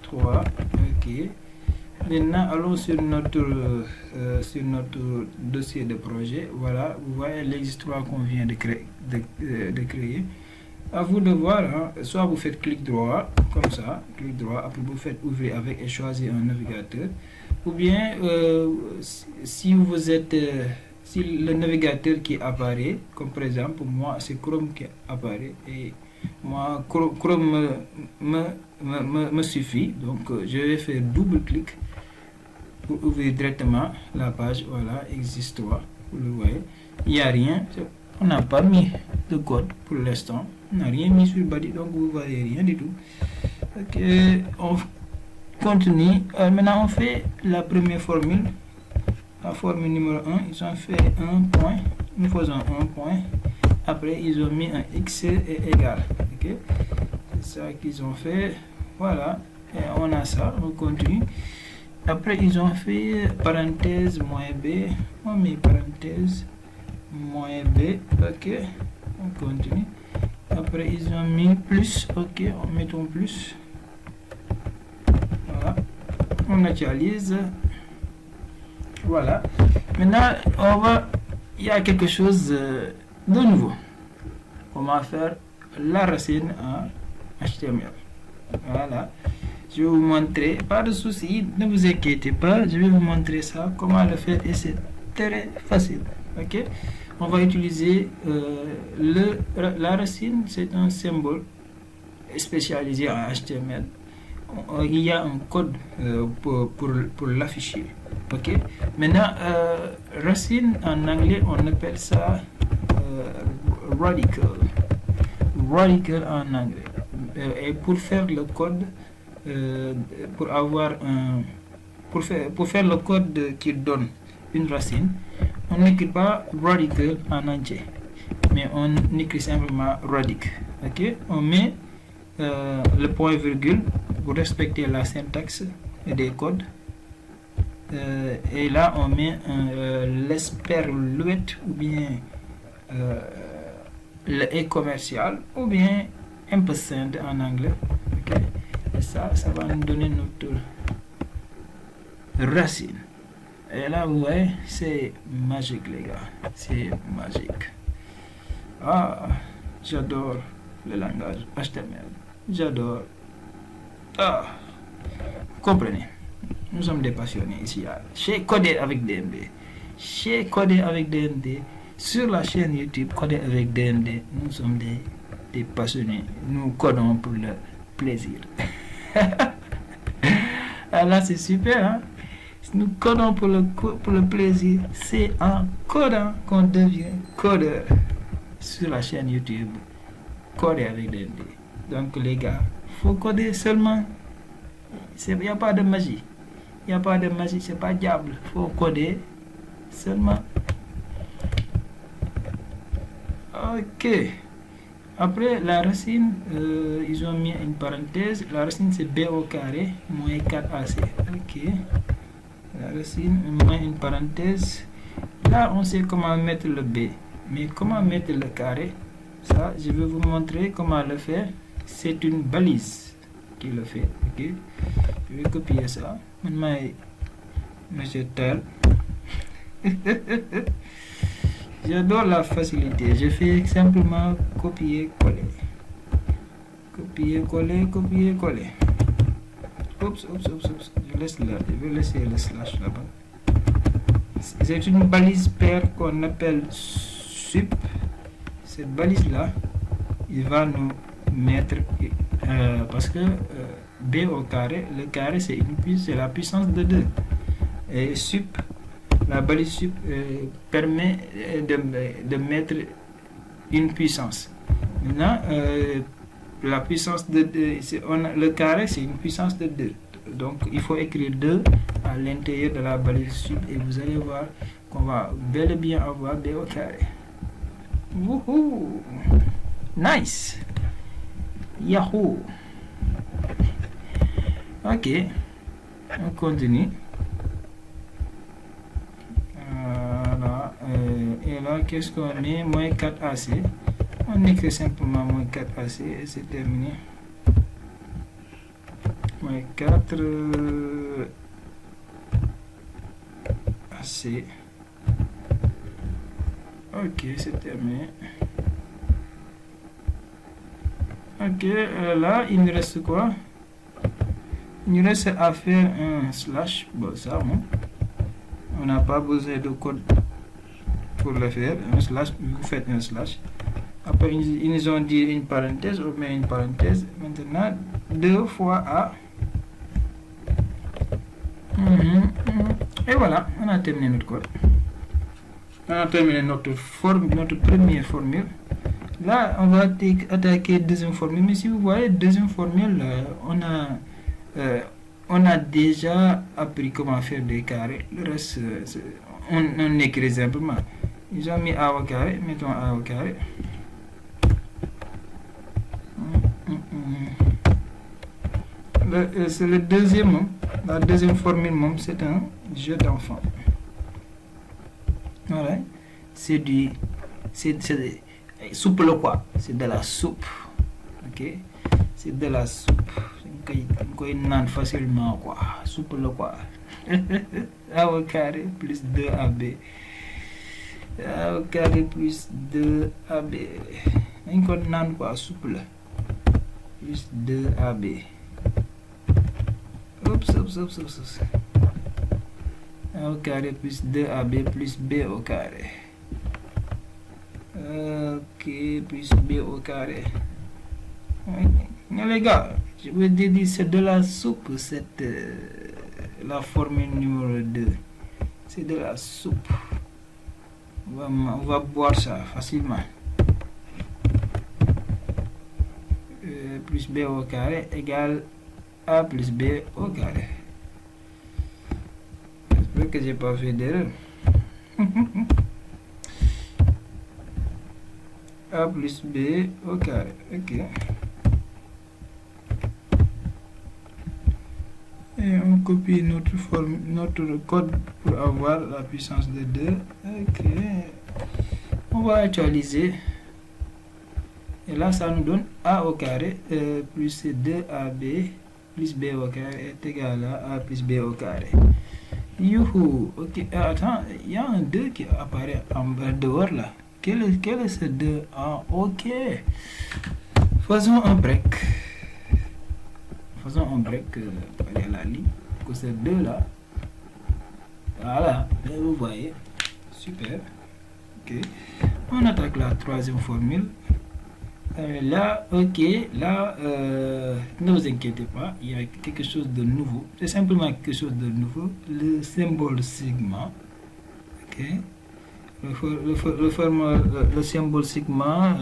3. Ok. Maintenant, allons sur notre dossier de projet. Voilà, vous voyez l'exercice 3 qu'on vient de créer. À vous de voir, hein. Soit vous faites clic droit, comme ça, clic droit, après vous faites ouvrir avec et choisir un navigateur. Ou bien, si le navigateur qui apparaît, comme par exemple, pour moi, c'est Chrome qui apparaît, et moi, Chrome me suffit. Donc, je vais faire double clic pour ouvrir directement la page. Voilà, exercice 3, vous le voyez. Il n'y a rien, on n'a pas mis de code pour l'instant. On n'a rien mis sur le body, donc vous ne voyez rien du tout. Ok, on continue. Maintenant, on fait la première formule. La formule numéro 1, ils ont fait un point. Nous faisons un point. Après, ils ont mis un x est égal. Okay? C'est ça qu'ils ont fait. Voilà. Et on a ça. On continue. Après, ils ont fait parenthèse moins b. On met parenthèse moins b. Ok. On continue. Après, ils ont mis plus. Ok. On met un plus. Voilà. On actualise. Voilà. Maintenant, il y a quelque chose de nouveau. Comment faire la racine en HTML. Voilà. Je vais vous montrer. Pas de souci, ne vous inquiétez pas. Je vais vous montrer ça, comment le faire, et c'est très facile. Ok. On va utiliser la racine. C'est un symbole spécialisé en HTML. Il y a un code pour l'afficher. Ok. Maintenant, racine en anglais, on appelle ça radical. Radical en anglais. Et pour faire le code, pour faire le code qui donne une racine, on n'écrit pas radical en entier, mais on écrit simplement radic. Ok, on met le point virgule pour respecter la syntaxe des codes. Et là, on met l'esperluette ou bien le E commercial ou bien ampersand en anglais. Ok, et ça va nous donner notre racine. Et là, vous voyez, c'est magique, les gars. C'est magique. Ah, j'adore le langage HTML. J'adore. Ah, comprenez. Nous sommes des passionnés ici. Chez Coder avec DMD. Chez Coder avec DMD. Sur la chaîne YouTube Coder avec DMD. Nous sommes des passionnés. Nous codons pour le plaisir. Ah, là, c'est super, hein? Nous codons pour le plaisir. C'est en codant qu'on devient codeur. Sur la chaîne YouTube Coder avec DMD. Donc, les gars, faut coder seulement. Il n'y a pas de magie. Il n'y a pas de magie, c'est pas diable. Il faut coder seulement. Ok. Après, la racine, ils ont mis une parenthèse. La racine, c'est B au carré moins 4AC. Ok. La racine, moins une parenthèse. Là, on sait comment mettre le B. Mais comment mettre le carré? Ça, je vais vous montrer comment le faire. C'est une balise qui le fait. Ok. Je vais copier ça. Maintenant, monsieur tel. J'adore la facilité. Je fais simplement copier-coller. Copier-coller, copier-coller. Oups. Je vais laisser le slash là-bas. C'est une balise paire qu'on appelle sup. Cette balise-là, il va nous mettre... parce que B au carré, le carré c'est la puissance de 2. Et sup, la balise sup permet de mettre une puissance. Maintenant, la puissance de 2, le carré c'est une puissance de 2. Donc il faut écrire 2 à l'intérieur de la balise sup et vous allez voir qu'on va bel et bien avoir B au carré. Wouhou! Nice! Yahoo! Ok, on continue. Voilà. Et là, qu'est-ce qu'on met? Moins 4AC. On écrit simplement moins 4AC et c'est terminé. Moins 4 AC. Ok, c'est terminé. Ok, là, il nous reste quoi? Il nous reste à faire un slash. Bon, ça, bon. On n'a pas besoin de code pour le faire. Un slash, vous faites un slash. Après, ils nous ont dit une parenthèse. On met une parenthèse. Maintenant, 2 fois A. Et voilà, on a terminé notre code. On a terminé notre première formule. Là, on va attaquer deuxième formule. Mais si vous voyez, deuxième formule, on a déjà appris comment faire des carrés. Le reste, on écrit simplement. Ils ont mis A au carré. Mettons A au carré. C'est le deuxième. La deuxième formule, c'est un jeu d'enfant. Voilà. C'est soupe le quoi? C'est de la soupe. Ok? C'est de la soupe. Qu'on naan facilement quoi. Soupe le quoi? A au carré plus 2AB. A au carré plus 2AB. Qu'on naan quoi? Soupe le. Plus 2AB. Oups. A au carré plus 2AB plus B au carré. Ok, plus B au carré. Les gars, je vous dis, c'est de la soupe, la formule numéro 2. C'est de la soupe. On va boire ça facilement. Plus B au carré égale A plus B au carré. J'espère que j'ai pas fait d'erreur. A plus B au carré. Ok. Et on copie notre code pour avoir la puissance de 2. Ok. On va actualiser. Et là, ça nous donne A au carré plus 2AB plus B au carré est égal à A plus B au carré. Youhou! Ok, attends, il y a un 2 qui apparaît en dehors là. Quel est ce 2? Ah, ok. Faisons un break. Faisons un break pour aller à la ligne. Que ce 2 là. Voilà, là, vous voyez. Super. Ok. On attaque la troisième formule. Là, ok, là, ne vous inquiétez pas, il y a quelque chose de nouveau. C'est simplement quelque chose de nouveau. Le symbole sigma. Ok. Le symbole sigma.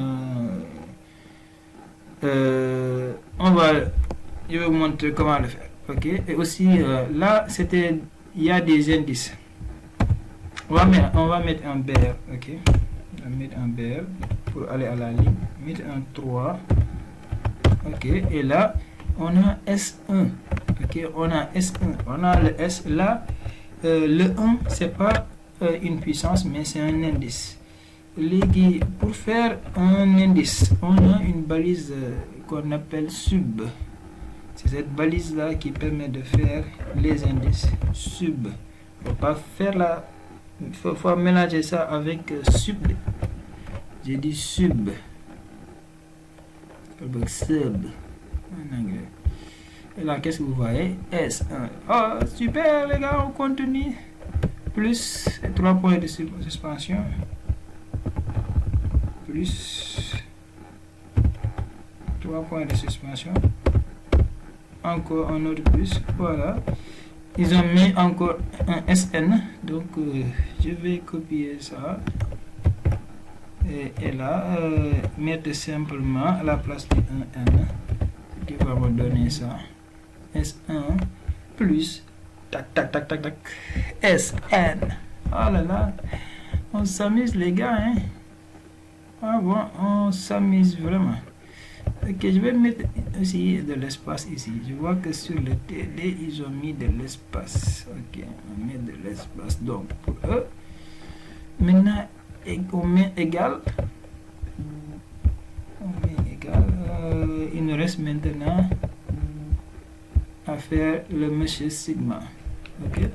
Je vais vous montrer comment le faire. Ok. Et aussi, là, il y a des indices. On va mettre un BR. Ok. On va mettre un BR pour aller à la ligne. Mettre un 3. Ok. Et là, on a S1. Ok. On a S1. On a le S. Là, le 1, c'est pas une puissance, mais c'est un indice. Pour faire un indice, on a une balise qu'on appelle sub. C'est cette balise là qui permet de faire les indices. Sub. Faut pas faire la. Faut mélanger ça avec sub. J'ai dit sub. Avec sub en anglais. Et là, qu'est-ce que vous voyez? S1. Oh, super les gars, on continue. Plus 3 points de suspension. Plus 3 points de suspension. Encore un autre plus. Voilà. Ils ont mis encore un SN. Donc, je vais copier ça. Et là, mettre simplement à la place du 1N. Qui va me donner ça. S1 plus tac tac tac tac tac SN. Oh là là, on s'amuse les gars, hein. Ah bon, on s'amuse vraiment. Ok, je vais mettre aussi de l'espace ici. Je vois que sur le TD, ils ont mis de l'espace. Ok, on met de l'espace. Donc, pour eux, maintenant, on met égal. Il nous reste maintenant à faire le monsieur sigma. Ok.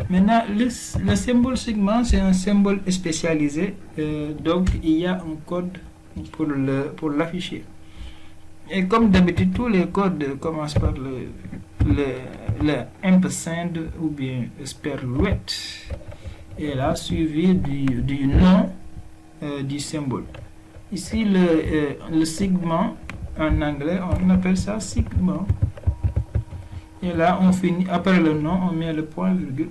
Maintenant, le symbole sigma, c'est un symbole spécialisé. Donc, il y a un code pour l'afficher. Et comme d'habitude, tous les codes commencent par le ampersand ou bien sperluette. Et là, suivi du nom du symbole. Ici, le sigma, en anglais, on appelle ça sigma. Et là, on finit, après le nom, on met le point virgule.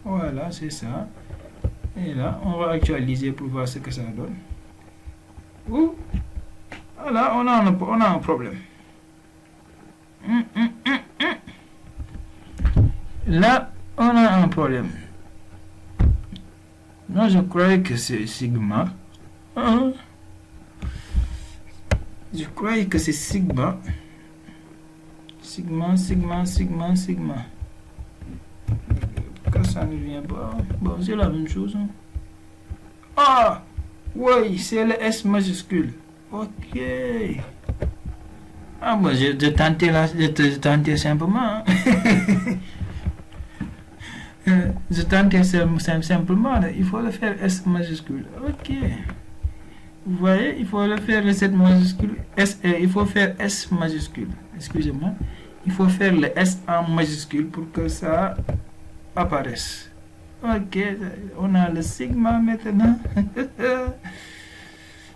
Voilà, c'est ça. Et là, on va actualiser pour voir ce que ça donne. Ouh. Voilà, on a un problème. Là, on a un problème. Moi, je croyais que c'est sigma. Je croyais que c'est sigma. Sigma. Pourquoi ça ne vient pas? Bon, c'est la même chose. Hein. Ah! Oui, c'est le S majuscule. Ok. Ah, bon, je tentais simplement. Je tentais simplement. Il faut le faire S majuscule. Ok. Vous voyez, il faut le faire le 7 majuscule. Il faut faire S majuscule. Excusez-moi. Il faut faire le S en majuscule pour que ça apparaisse. Ok, on a le sigma maintenant.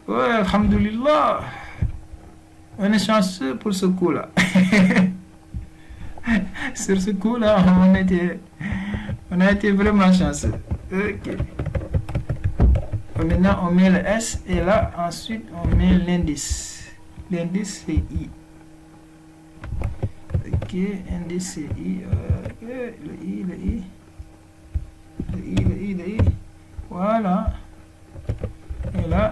Ouais, alhamdoulilah. On est chanceux pour ce coup-là. Sur ce coup-là, on a été vraiment chanceux. Ok. Maintenant, on met le S et là, ensuite, on met l'indice. L'indice, c'est I. Ok, indice, c'est I. Ok, le I, le I. Le I, le I, le I. Voilà. Et là,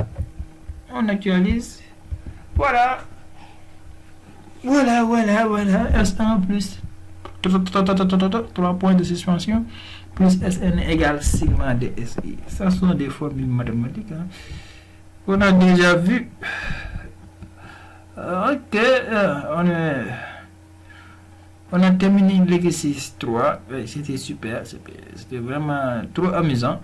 on actualise. Voilà. Voilà. S1 plus 3 points de suspension plus Sn égale sigma DSI. Ça sont des formules mathématiques. Hein. On a déjà vu. Ok. On a terminé l'exercice 3. C'était super. C'était vraiment trop amusant.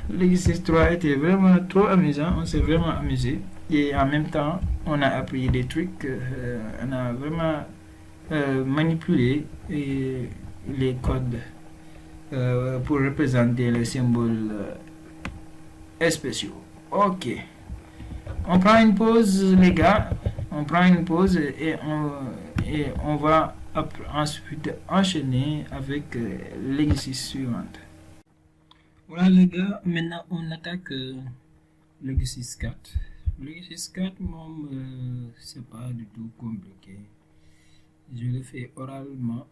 L'exercice 3 était vraiment trop amusant. On s'est vraiment amusé. Et en même temps, on a appris des trucs. On a vraiment manipulé les codes pour représenter les symboles spéciaux. Ok. On prend une pause, les gars. On prend une pause et on va ensuite enchaîner avec l'exercice suivant. Voilà les gars, maintenant on attaque l'exercice 4. L'exercice 4, c'est pas du tout compliqué. Je le fais oralement.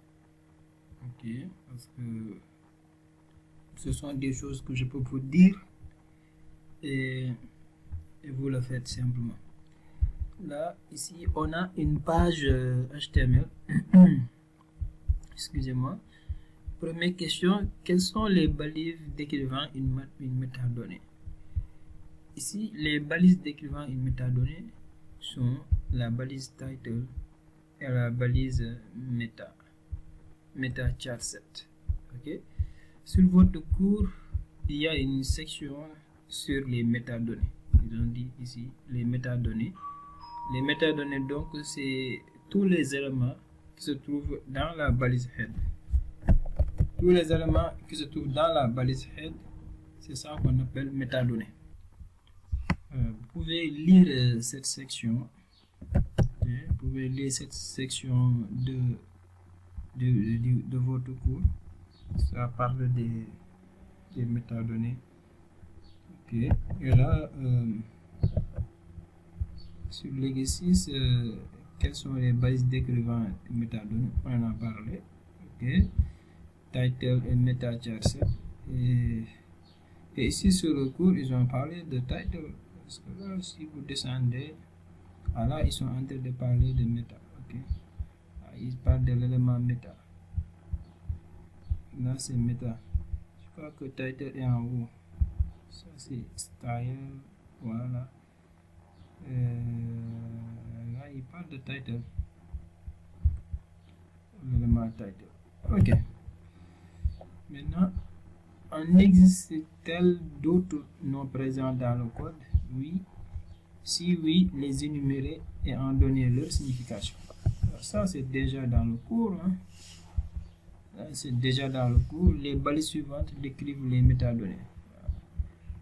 Ok, parce que ce sont des choses que je peux vous dire et vous le faites simplement. Là, ici, on a une page HTML. Excusez-moi. Première question, quelles sont les balises décrivant une métadonnée? Ici, les balises décrivant une métadonnée sont la balise title et la balise meta chart set. Ok? Sur votre cours, il y a une section sur les métadonnées. Ils ont dit ici les métadonnées. Les métadonnées, donc, c'est tous les éléments qui se trouvent dans la balise head. Tous les éléments qui se trouvent dans la balise head, c'est ça qu'on appelle métadonnées. Vous pouvez lire cette section. Vous pouvez lire cette section de votre cours. Ça parle des métadonnées. Ok. Et là, sur l'exercice, quelles sont les bases décrivant une métadonnée? On en a parlé. Ok. Title et meta chart set. Et ici sur le cours, ils ont parlé de title. Parce que là, si vous descendez, là, ils sont en train de parler de méta. Ok. Là, ils parlent de l'élément méta. Là, c'est méta. Je crois que title est en haut. Ça, c'est style. Voilà. Là, il parle de title. L'élément title. Ok. Maintenant, en existe-t-il d'autres noms présents dans le code? Oui. Si oui, les énumérer et en donner leur signification. Alors ça, c'est déjà dans le cours. Hein. C'est déjà dans le cours. Les balises suivantes décrivent les métadonnées.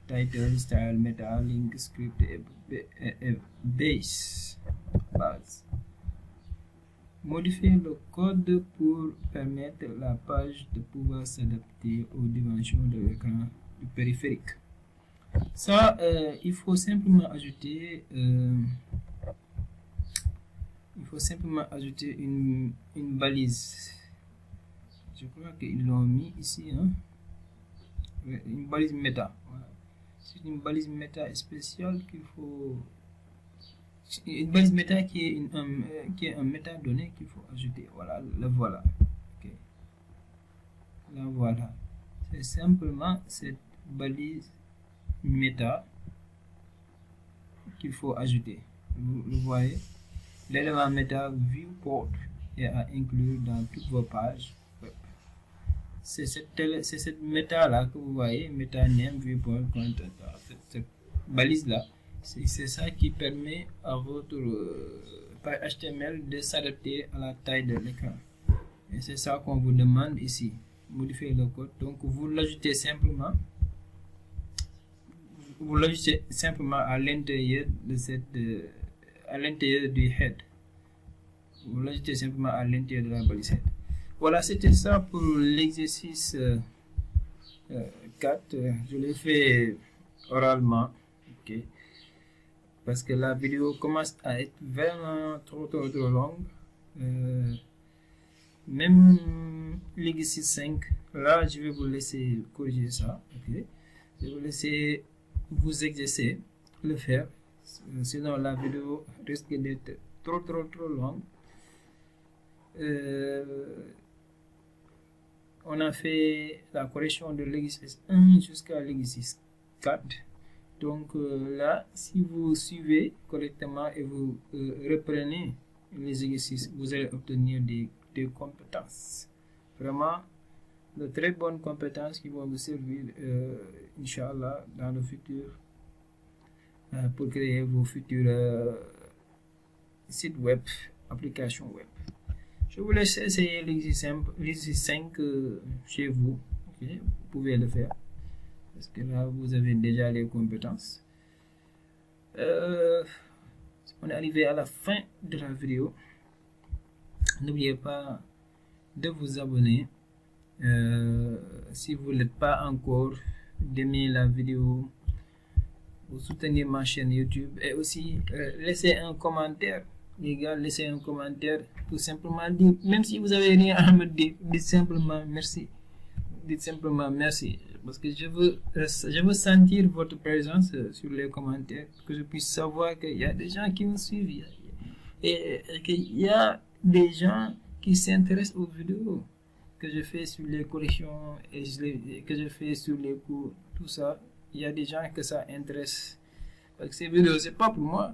Title, style, meta, link, script et base. Modifier le code pour permettre la page de pouvoir s'adapter aux dimensions de l'écran du périphérique. Ça, il faut simplement ajouter une balise. Je crois qu'ils l'ont mis ici, hein? Une balise méta. Voilà. C'est une balise méta spéciale qu'il faut. Une balise méta qui est un métadonnée qu'il faut ajouter. Voilà, le voilà. Okay. Là voilà. C'est simplement cette balise méta qu'il faut ajouter. Vous voyez, l'élément méta viewport est à inclure dans toutes vos pages web. C'est cette méta là que vous voyez, méta name viewport content. Cette balise là. C'est ça qui permet à votre page HTML de s'adapter à la taille de l'écran. Et c'est ça qu'on vous demande ici. Modifier le code. Donc vous l'ajoutez simplement. Vous l'ajoutez simplement à l'intérieur de à l'intérieur du head. Vous l'ajoutez simplement à l'intérieur de la balise head. Voilà, c'était ça pour l'exercice 4, je l'ai fait oralement, ok, parce que la vidéo commence à être vraiment trop longue. Même l'exercice 5, là je vais vous laisser corriger ça, ok. Je vais vous laisser vous exercer, le faire, sinon la vidéo risque d'être trop longue. On a fait la correction de l'exercice 1 jusqu'à l'exercice 4. Donc là, si vous suivez correctement et vous reprenez les exercices, vous allez obtenir des compétences. Vraiment, de très bonnes compétences qui vont vous servir, Inch'Allah, dans le futur, pour créer vos futurs sites web, applications web. Je vous laisse essayer l'exercice 5 chez vous. Okay? Vous pouvez le faire. Parce que là, vous avez déjà les compétences. On est arrivé à la fin de la vidéo. N'oubliez pas de vous abonner. Si vous ne l'êtes pas encore, d'aimer la vidéo. Vous soutenir ma chaîne YouTube. Et aussi, laissez un commentaire. Les gars, laissez un commentaire pour simplement dire, même si vous avez rien à me dire, dites simplement merci. Dites simplement merci. Parce que je veux sentir votre présence sur les commentaires, que je puisse savoir qu'il y a des gens qui me suivent et qu'il y a des gens qui s'intéressent aux vidéos que je fais sur les corrections et que je fais sur les cours, tout ça. Il y a des gens que ça intéresse. Parce que ces vidéos, c'est pas pour moi.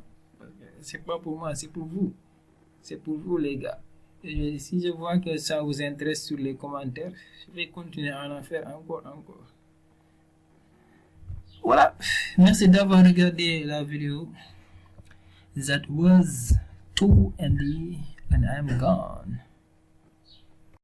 C'est pas pour moi, c'est pour vous. C'est pour vous, les gars. Et si je vois que ça vous intéresse sur les commentaires, je vais continuer à en faire encore. Voilà. Merci d'avoir regardé la vidéo. That was 2 and I'm gone.